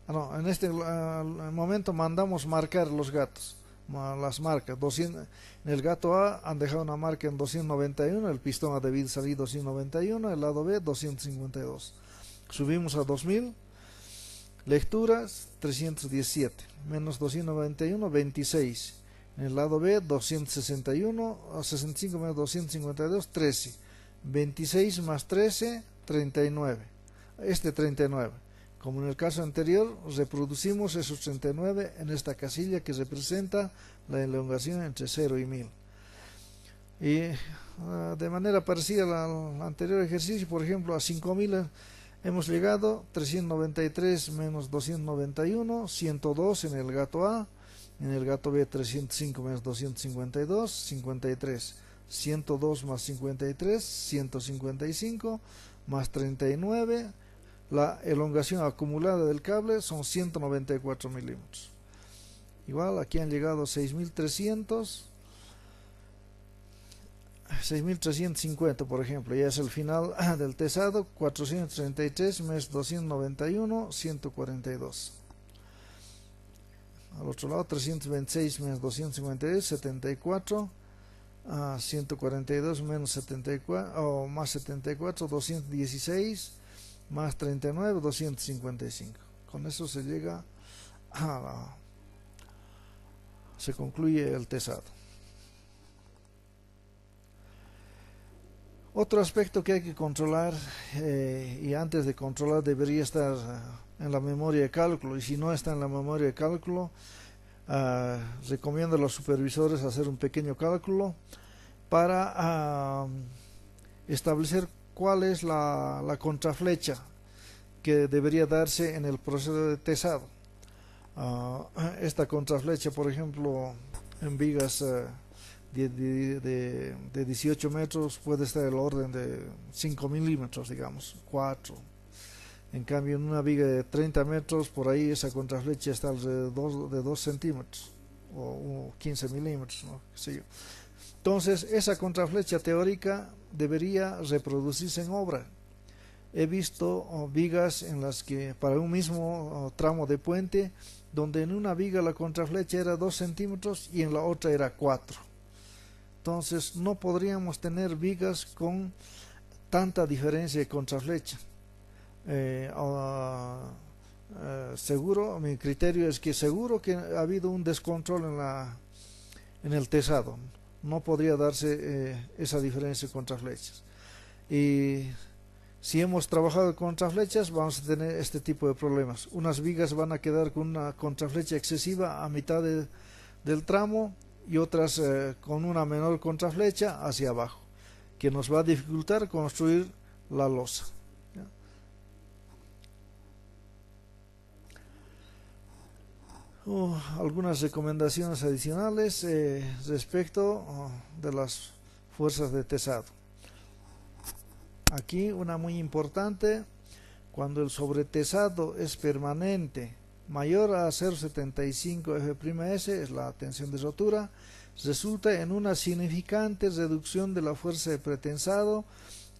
no, en este momento mandamos marcar los gatos, las marcas. En el gato A han dejado una marca en 291, el pistón ha debido salir 291, el lado B 252. Subimos a 2000 Lecturas 317, menos 291, 26. En el lado B 261, 65 menos 252, 13. 26 más 13, 39. 39. Como en el caso anterior, reproducimos esos 39 en esta casilla que representa la elongación entre 0 y 1000. Y de manera parecida al anterior ejercicio, por ejemplo, a 5000 hemos llegado. 393 menos 291, 102 en el gato A. En el gato B 305 menos 252, 53. 102 más 53, 155 más 39. La elongación acumulada del cable son 194 milímetros. Igual aquí han llegado 6350, por ejemplo, ya es el final del tesado. 433 menos 291, 142. Al otro lado 326 menos 252, 74. 142 menos 74 más 74, 216 más 39, 255. Con eso se llega se concluye el tesado. Otro aspecto que hay que controlar, y antes de controlar debería estar en la memoria de cálculo, y si no está en la memoria de cálculo, recomiendo a los supervisores hacer un pequeño cálculo para establecer cuál es la contraflecha que debería darse en el proceso de tesado. Esta contraflecha, por ejemplo, en vigas de 18 metros puede estar el orden de 5 milímetros, digamos, 4. En cambio, en una viga de 30 metros, por ahí esa contraflecha está alrededor de 2 centímetros o 15 milímetros, ¿no? ¿Qué sé yo? Entonces, esa contraflecha teórica debería reproducirse en obra. He visto vigas en las que, para un mismo tramo de puente, donde en una viga la contraflecha era 2 centímetros y en la otra era 4. Entonces, no podríamos tener vigas con tanta diferencia de contraflecha. Seguro, mi criterio es que seguro que ha habido un descontrol en el tesado. No podría darse esa diferencia de contraflechas. Y si hemos trabajado con contraflechas, vamos a tener este tipo de problemas. Unas vigas van a quedar con una contraflecha excesiva a mitad del tramo y otras con una menor contraflecha hacia abajo, que nos va a dificultar construir la losa. Algunas recomendaciones adicionales respecto de las fuerzas de tesado. Aquí una muy importante: cuando el sobretesado es permanente, mayor a 0,75 F'S, es la tensión de rotura, resulta en una significante reducción de la fuerza de pretensado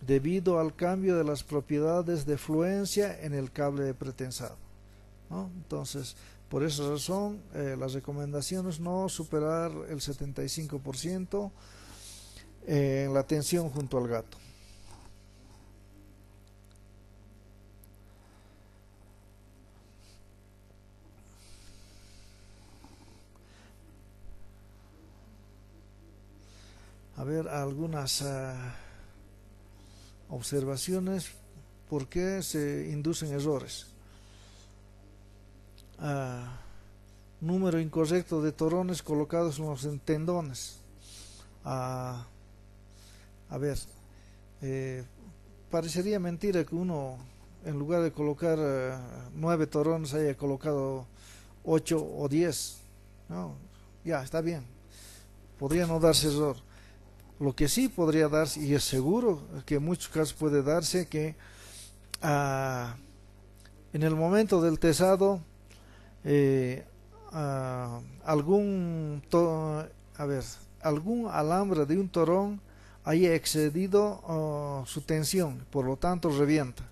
debido al cambio de las propiedades de fluencia en el cable de pretensado, ¿no? Entonces, por esa razón, la recomendación es no superar el 75% en la tensión junto al gato. A ver, algunas observaciones por qué se inducen errores. Número incorrecto de torones colocados en los tendones. A ver, parecería mentira que uno, en lugar de colocar 9 torones, haya colocado 8 o 10. No, ya está bien, podría no darse error. Lo que sí podría darse, y es seguro que en muchos casos puede darse, que en el momento del tesado algún alambre de un torón haya excedido su tensión, por lo tanto revienta.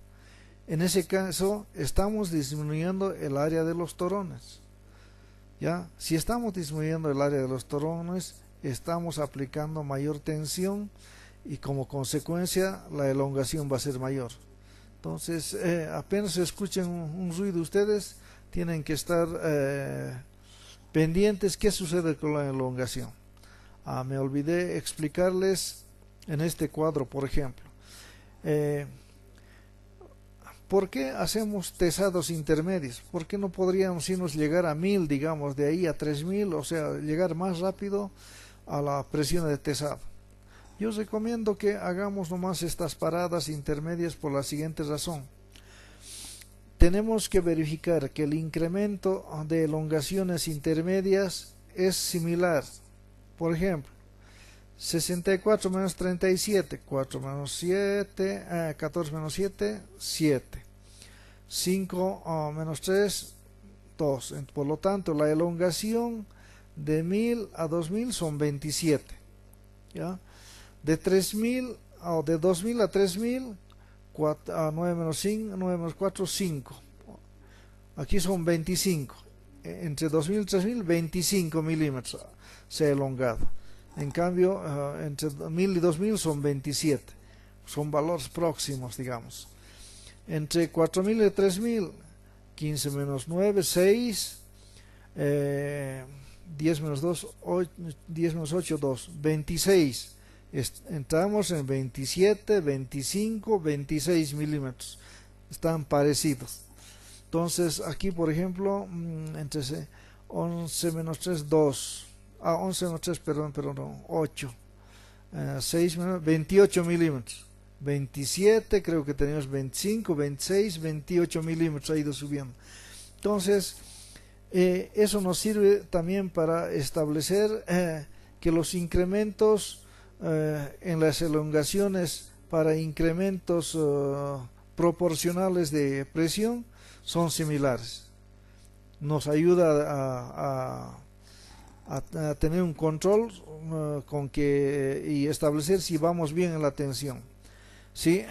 En ese caso estamos disminuyendo el área de los torones. ¿Ya? Si estamos disminuyendo el área de los torones, estamos aplicando mayor tensión y como consecuencia la elongación va a ser mayor. Entonces, apenas escuchen un ruido ustedes, tienen que estar pendientes qué sucede con la elongación. Me olvidé explicarles en este cuadro, por ejemplo. ¿Por qué hacemos tesados intermedios? ¿Por qué no podríamos irnos llegar a 1000, digamos, de ahí a 3000, o sea, llegar más rápido a la presión de tesado? Yo recomiendo que hagamos nomás estas paradas intermedias por la siguiente razón. Tenemos que verificar que el incremento de elongaciones intermedias es similar. Por ejemplo, 64 menos 37, 4 menos 7, 14 menos 7, 7. 5 menos 3, 2. Por lo tanto, la elongación de 1000 a 2000 son 27. ¿Ya? De 3000 o de 2000 a 3000, 9 menos 5, 9 menos 4, 5. Aquí son 25. Entre 2000 y 3000, 25 milímetros se ha elongado. En cambio, entre 1000 y 2000 son 27. Son valores próximos, digamos. Entre 4000 y 3000, 15 menos 9, 6. 10 menos 2, 8, 10 menos 8, 2. 26. Entramos en 27, 25, 26 milímetros. Están parecidos. Entonces, aquí, por ejemplo, entre 11 menos 3, 2. 11 menos 3, perdón, 8. 6 menos 28 milímetros. 27, creo que tenemos 25, 26, 28 milímetros, ha ido subiendo. Entonces, eso nos sirve también para establecer que los incrementos en las elongaciones para incrementos proporcionales de presión son similares. Nos ayuda a tener un control y establecer si vamos bien en la tensión. ¿Sí?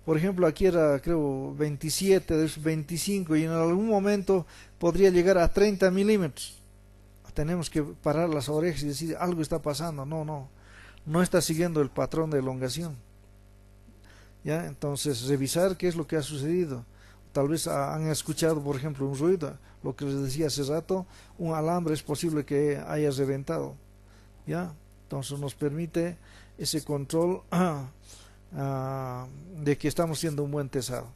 Por ejemplo, aquí era, creo, 27, 25 y en algún momento podría llegar a 30 milímetros. Tenemos que parar las orejas y decir, algo está pasando. No está siguiendo el patrón de elongación. ¿Ya? Entonces, revisar qué es lo que ha sucedido. Tal vez han escuchado, por ejemplo, un ruido, lo que les decía hace rato, un alambre es posible que haya reventado. ¿Ya? Entonces nos permite ese control de que estamos haciendo un buen tesado.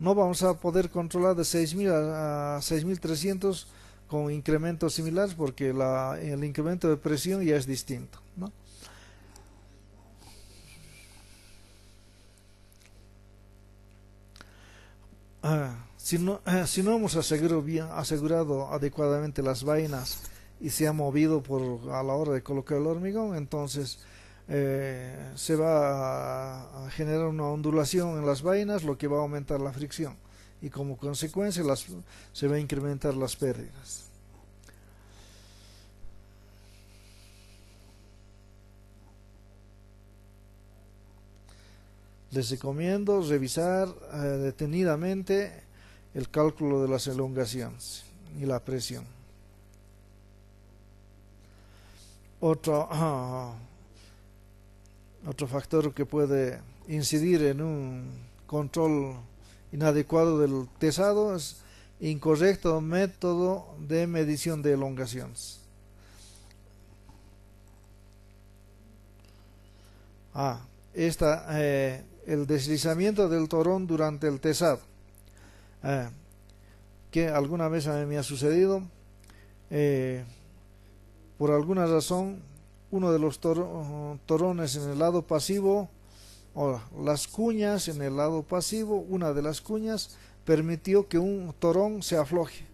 No vamos a poder controlar de 6000 a 6300 con incrementos similares porque el incremento de presión ya es distinto, ¿no? Si no hemos asegurado adecuadamente las vainas y se ha movido a la hora de colocar el hormigón, entonces se va a generar una ondulación en las vainas, lo que va a aumentar la fricción y como consecuencia se va a incrementar las pérdidas. Les recomiendo revisar detenidamente el cálculo de las elongaciones y la presión. Otro factor que puede incidir en un control inadecuado del tesado es incorrecto método de medición de elongaciones. El deslizamiento del torón durante el tesado, que alguna vez a mí me ha sucedido. Por alguna razón, uno de los torones en el lado pasivo, o las cuñas en el lado pasivo, una de las cuñas permitió que un torón se afloje,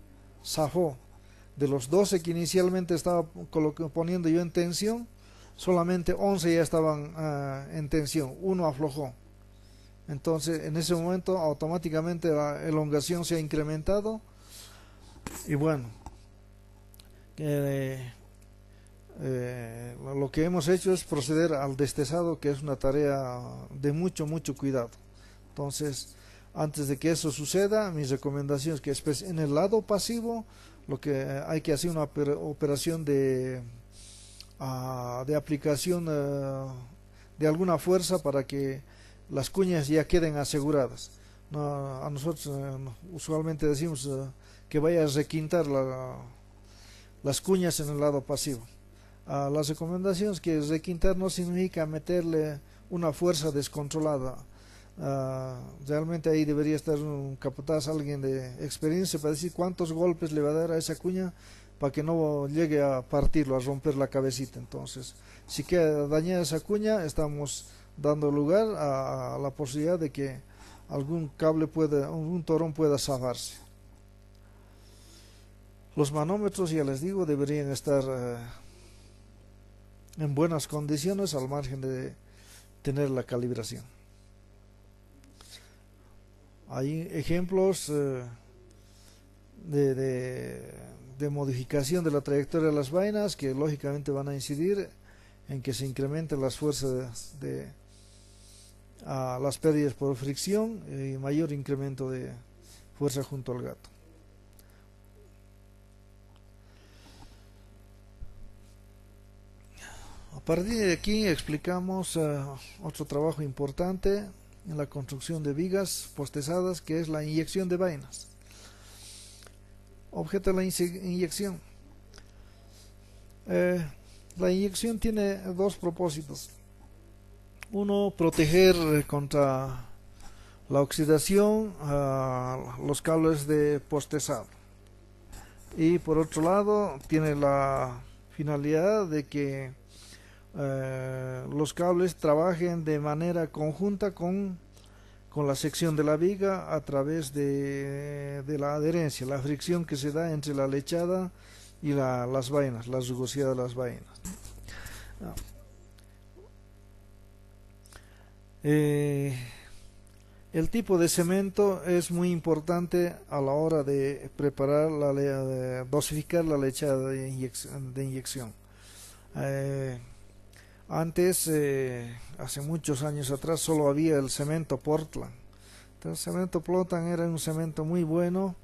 zafó. De los 12 que inicialmente estaba poniendo yo en tensión, solamente 11 ya estaban en tensión, uno aflojó. Entonces, en ese momento, automáticamente la elongación se ha incrementado. Y bueno, lo que hemos hecho es proceder al destesado, que es una tarea de mucho cuidado. Entonces, antes de que eso suceda, mis recomendaciones es que en el lado pasivo, lo que hay que hacer una operación de aplicación de alguna fuerza para que las cuñas ya queden aseguradas. A nosotros usualmente decimos que vaya a requintar las cuñas en el lado pasivo. Las recomendaciones que requintar no significa meterle una fuerza descontrolada. Realmente ahí debería estar un capataz, alguien de experiencia, para decir cuántos golpes le va a dar a esa cuña para que no llegue a partirlo, a romper la cabecita. Entonces, si queda dañada esa cuña, estamos dando lugar a la posibilidad de que algún cable pueda, un torón pueda zafarse. Los manómetros, ya les digo, deberían estar en buenas condiciones al margen de tener la calibración. Hay ejemplos de modificación de la trayectoria de las vainas que lógicamente van a incidir en que se incrementen las fuerzas de las pérdidas por fricción y mayor incremento de fuerza junto al gato. A partir de aquí explicamos otro trabajo importante en la construcción de vigas postezadas, que es la inyección de vainas. Objeto de la inyección. La inyección tiene dos propósitos. Uno, proteger contra la oxidación a los cables de postezado. Y por otro lado, tiene la finalidad de que los cables trabajen de manera conjunta con la sección de la viga a través de la adherencia, la fricción que se da entre la lechada y las vainas, la rugosidad de las vainas. El tipo de cemento es muy importante a la hora de preparar, de dosificar la lechada de inyección. Antes, hace muchos años atrás, solo había el cemento Portland. Entonces, el cemento Portland era un cemento muy bueno,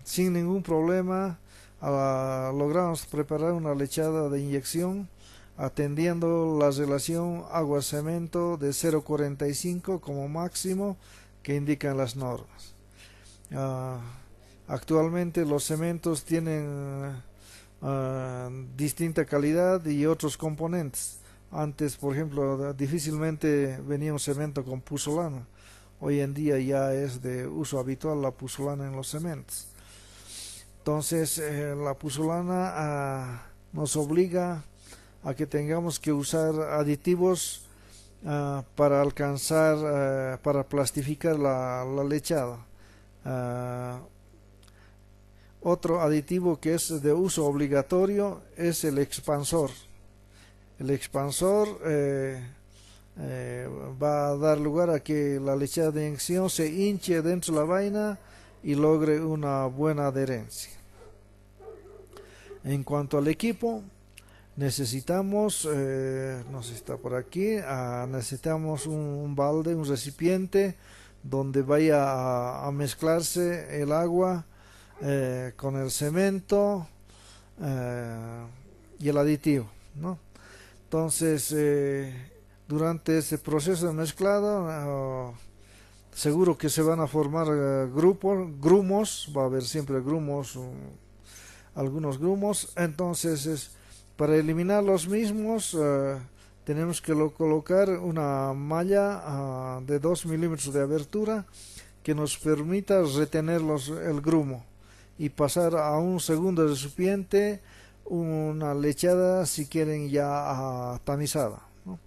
sin ningún problema. Logramos preparar una lechada de inyección atendiendo la relación agua-cemento de 0,45 como máximo que indican las normas. Actualmente los cementos tienen distinta calidad y otros componentes. Antes, por ejemplo, difícilmente venía un cemento con puzzolana. Hoy en día ya es de uso habitual la puzzolana en los cementos. Entonces, la puzzolana nos obliga a que tengamos que usar aditivos para alcanzar, para plastificar la lechada. Otro aditivo que es de uso obligatorio es el expansor. El expansor va a dar lugar a que la lechada de inyección se hinche dentro de la vaina y logre una buena adherencia. En cuanto al equipo, necesitamos, no sé si está por aquí, necesitamos un balde, un recipiente donde vaya a mezclarse el agua con el cemento y el aditivo, ¿no? Entonces, durante este proceso de mezclado, seguro que se van a formar grumos, va a haber siempre grumos, algunos grumos. Entonces, para eliminar los mismos, tenemos que colocar una malla de 2 milímetros de abertura que nos permita retener el grumo y pasar a un segundo recipiente una lechada, si quieren, ya tamizada, ¿no?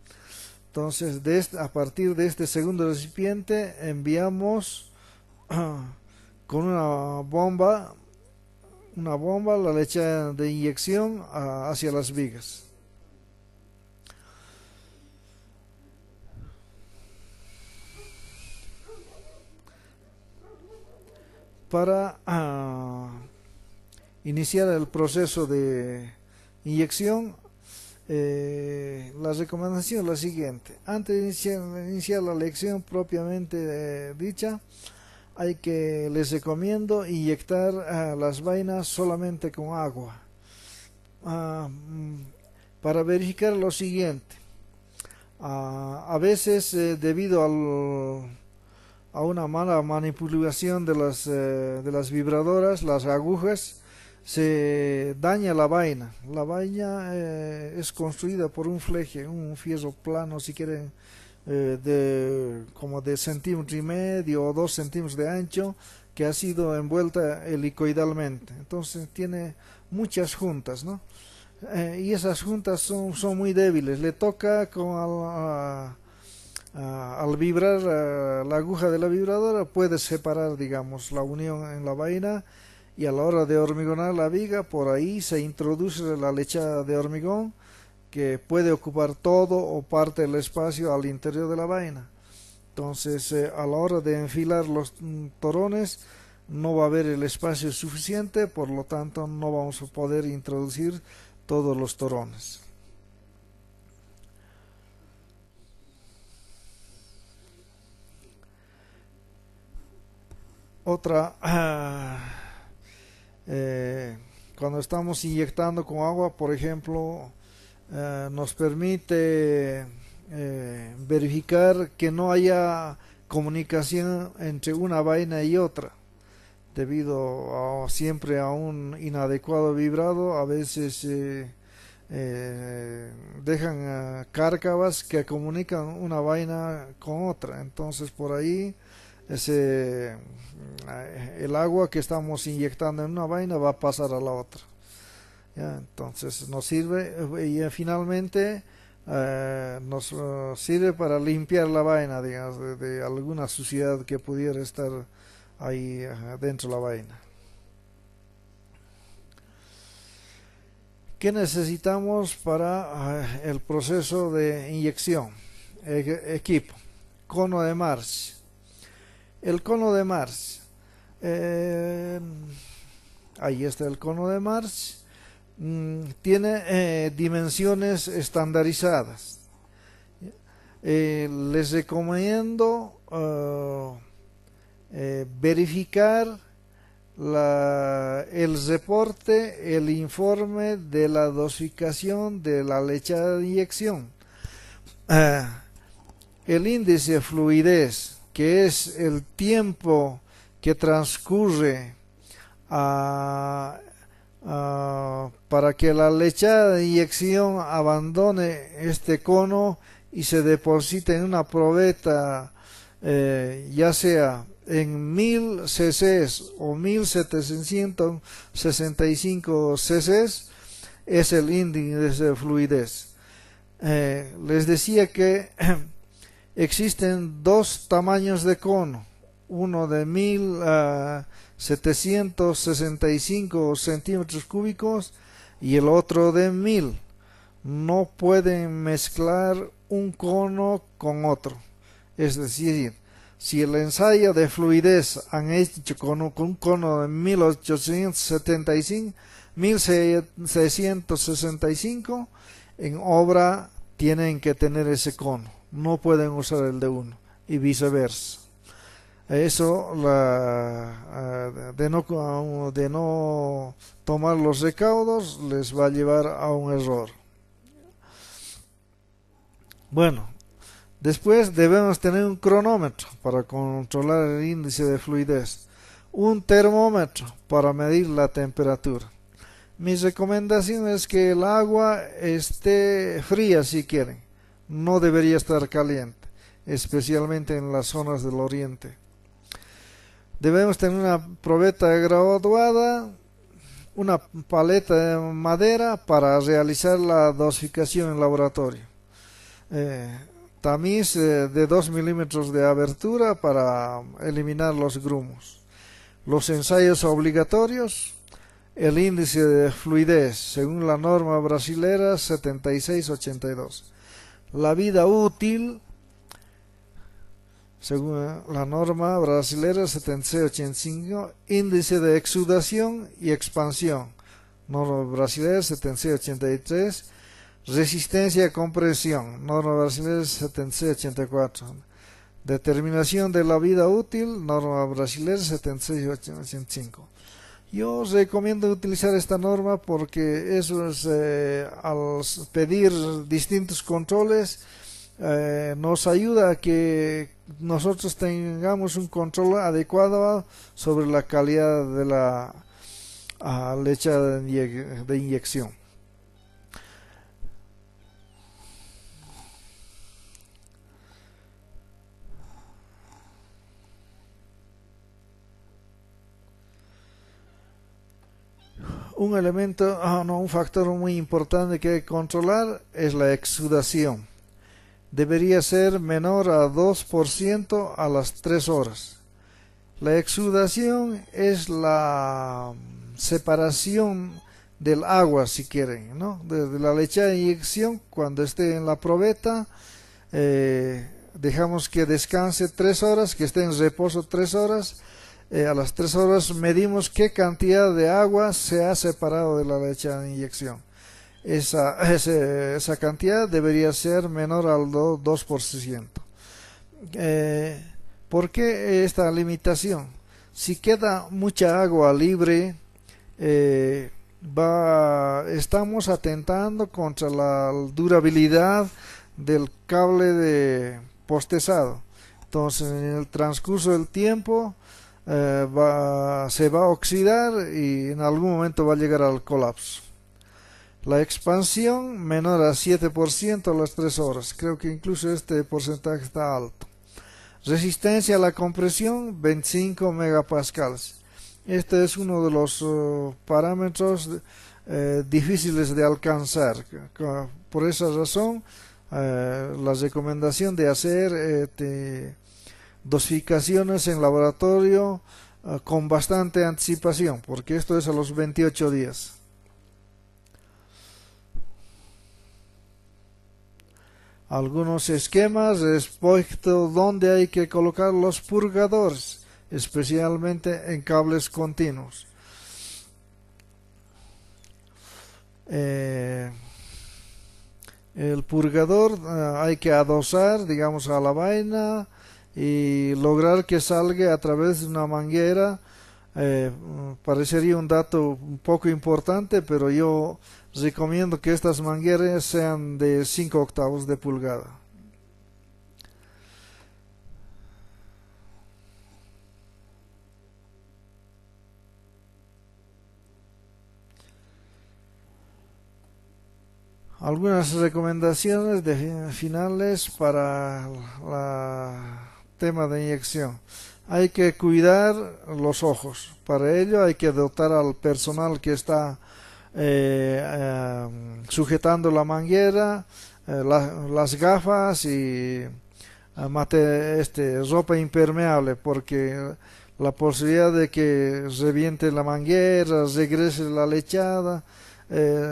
Entonces, a partir de este segundo recipiente enviamos con una bomba la lechada de inyección hacia las vigas. Para iniciar el proceso de inyección, la recomendación es la siguiente. Antes de iniciar la lección propiamente dicha, les recomiendo inyectar las vainas solamente con agua, para verificar lo siguiente. A veces, debido a una mala manipulación de las vibradoras, las agujas, se daña la vaina. La vaina es construida por un fleje, un fierro plano, si quieren, como de centímetro y medio o 2 centímetros de ancho, que ha sido envuelta helicoidalmente. Entonces tiene muchas juntas, ¿no? Y esas juntas son muy débiles. Le toca al vibrar la aguja de la vibradora, puede separar, digamos, la unión en la vaina, y a la hora de hormigonar la viga, por ahí se introduce la lechada de hormigón, que puede ocupar todo o parte del espacio al interior de la vaina. Entonces, a la hora de enfilar los torones, no va a haber el espacio suficiente, por lo tanto no vamos a poder introducir todos los torones. Otra, cuando estamos inyectando con agua, por ejemplo, nos permite verificar que no haya comunicación entre una vaina y otra, debido siempre a un inadecuado vibrado. A veces dejan cárcavas que comunican una vaina con otra, entonces por ahí el agua que estamos inyectando en una vaina va a pasar a la otra. ¿Ya? Entonces nos sirve, y finalmente nos sirve para limpiar la vaina, digamos, de alguna suciedad que pudiera estar ahí dentro de la vaina. ¿Qué necesitamos para el proceso de inyección? Equipo, cono de Marsh. El cono de Marsh, ahí está el cono de Marsh. Tiene dimensiones estandarizadas. Les recomiendo verificar el reporte, el informe de la dosificación de la lechada de inyección. El índice de fluidez, que es el tiempo que transcurre para que la lechada de inyección abandone este cono y se deposite en una probeta, ya sea en 1000 cc o 1765 cc, es el índice de fluidez. Les decía que existen dos tamaños de cono, uno de 1765 centímetros cúbicos y el otro de 1000. No pueden mezclar un cono con otro. Es decir, si el ensayo de fluidez han hecho con un cono de 1665, en obra tienen que tener ese cono. No pueden usar el de uno y viceversa. Eso de no tomar los recaudos les va a llevar a un error. Bueno, después debemos tener un cronómetro para controlar el índice de fluidez, un termómetro para medir la temperatura. Mi recomendación es que el agua esté fría si quieren, no debería estar caliente, especialmente en las zonas del oriente. Debemos tener una probeta graduada, una paleta de madera para realizar la dosificación en laboratorio, tamiz de 2 milímetros de abertura para eliminar los grumos. Los ensayos obligatorios: el índice de fluidez según la norma brasilera 7682, la vida útil según la norma brasilera 7685, índice de exudación y expansión, norma brasilera 7683, resistencia a compresión, norma brasilera 7684, determinación de la vida útil, norma brasilera 7685. Yo recomiendo utilizar esta norma porque eso es, al pedir distintos controles, nos ayuda a que nosotros tengamos un control adecuado sobre la calidad de la leche de inyección. Un elemento, un factor muy importante que hay que controlar es la exudación. Debería ser menor a 2% a las 3 horas. La exudación es la separación del agua, si quieren, ¿no? De la leche de inyección, cuando esté en la probeta, dejamos que descanse 3 horas, que esté en reposo 3 horas. A las 3 horas medimos qué cantidad de agua se ha separado de la leche de inyección. Esa cantidad debería ser menor al 2%. ¿Por qué esta limitación? Si queda mucha agua libre, estamos atentando contra la durabilidad del cable de postezado. Entonces, en el transcurso del tiempo, se va a oxidar y en algún momento va a llegar al colapso. La expansión menor a 7% a las 3 horas. Creo que incluso este porcentaje está alto. Resistencia a la compresión 25 megapascales. Este es uno de los parámetros difíciles de alcanzar. Por esa razón, la recomendación de hacer dosificaciones en laboratorio con bastante anticipación, porque esto es a los 28 días. Algunos esquemas respecto donde hay que colocar los purgadores, especialmente en cables continuos. El purgador hay que adosar, digamos, a la vaina y lograr que salga a través de una manguera. Parecería un dato un poco importante, pero yo recomiendo que estas mangueras sean de 5 octavos de pulgada. Algunas recomendaciones finales para el tema de inyección. Hay que cuidar los ojos. Para ello hay que dotar al personal que está sujetando la manguera, las gafas y ropa impermeable, porque la posibilidad de que reviente la manguera, regrese la lechada,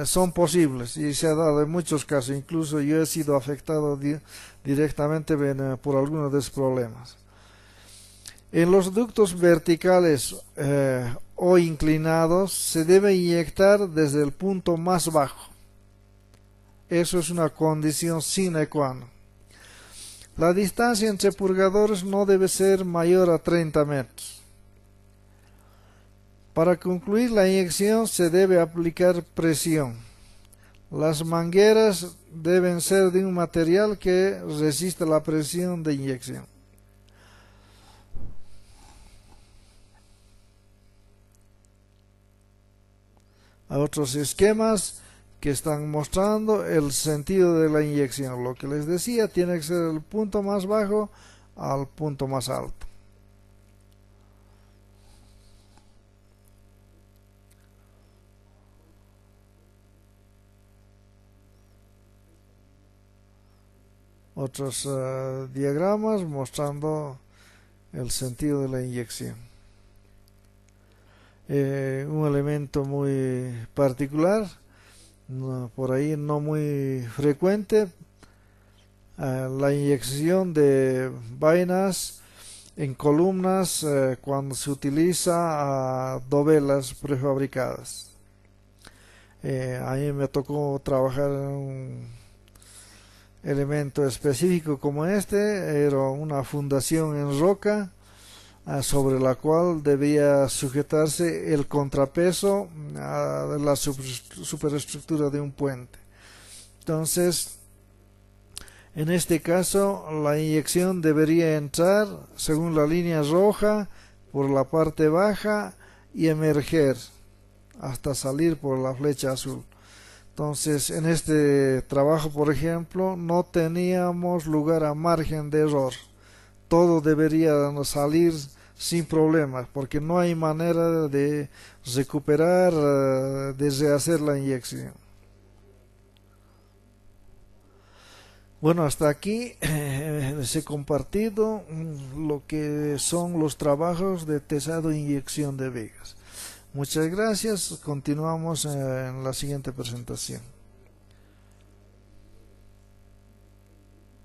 son posibles y se ha dado en muchos casos. Incluso yo he sido afectado directamente por algunos de esos problemas. En los ductos verticales o inclinados se debe inyectar desde el punto más bajo. Eso es una condición sine qua non. La distancia entre purgadores no debe ser mayor a 30 metros. Para concluir la inyección se debe aplicar presión. Las mangueras deben ser de un material que resista la presión de inyección. Hay otros esquemas que están mostrando el sentido de la inyección. Lo que les decía, tiene que ser el punto más bajo al punto más alto. Otros diagramas mostrando el sentido de la inyección. Un elemento muy particular, por ahí no muy frecuente, la inyección de vainas en columnas cuando se utiliza dovelas prefabricadas. A mí me tocó trabajar en un elemento específico como este. Era una fundación en roca sobre la cual debía sujetarse el contrapeso de la superestructura de un puente. Entonces, En este caso, la inyección debería entrar según la línea roja por la parte baja y emerger hasta salir por la flecha azul. Entonces, en este trabajo, por ejemplo, no teníamos lugar a margen de error. Todo debería salir sin problemas, porque no hay manera de recuperar, de rehacer la inyección. Bueno, hasta aquí les he compartido lo que son los trabajos de tesado e inyección de vigas. Muchas gracias. Continuamos en la siguiente presentación.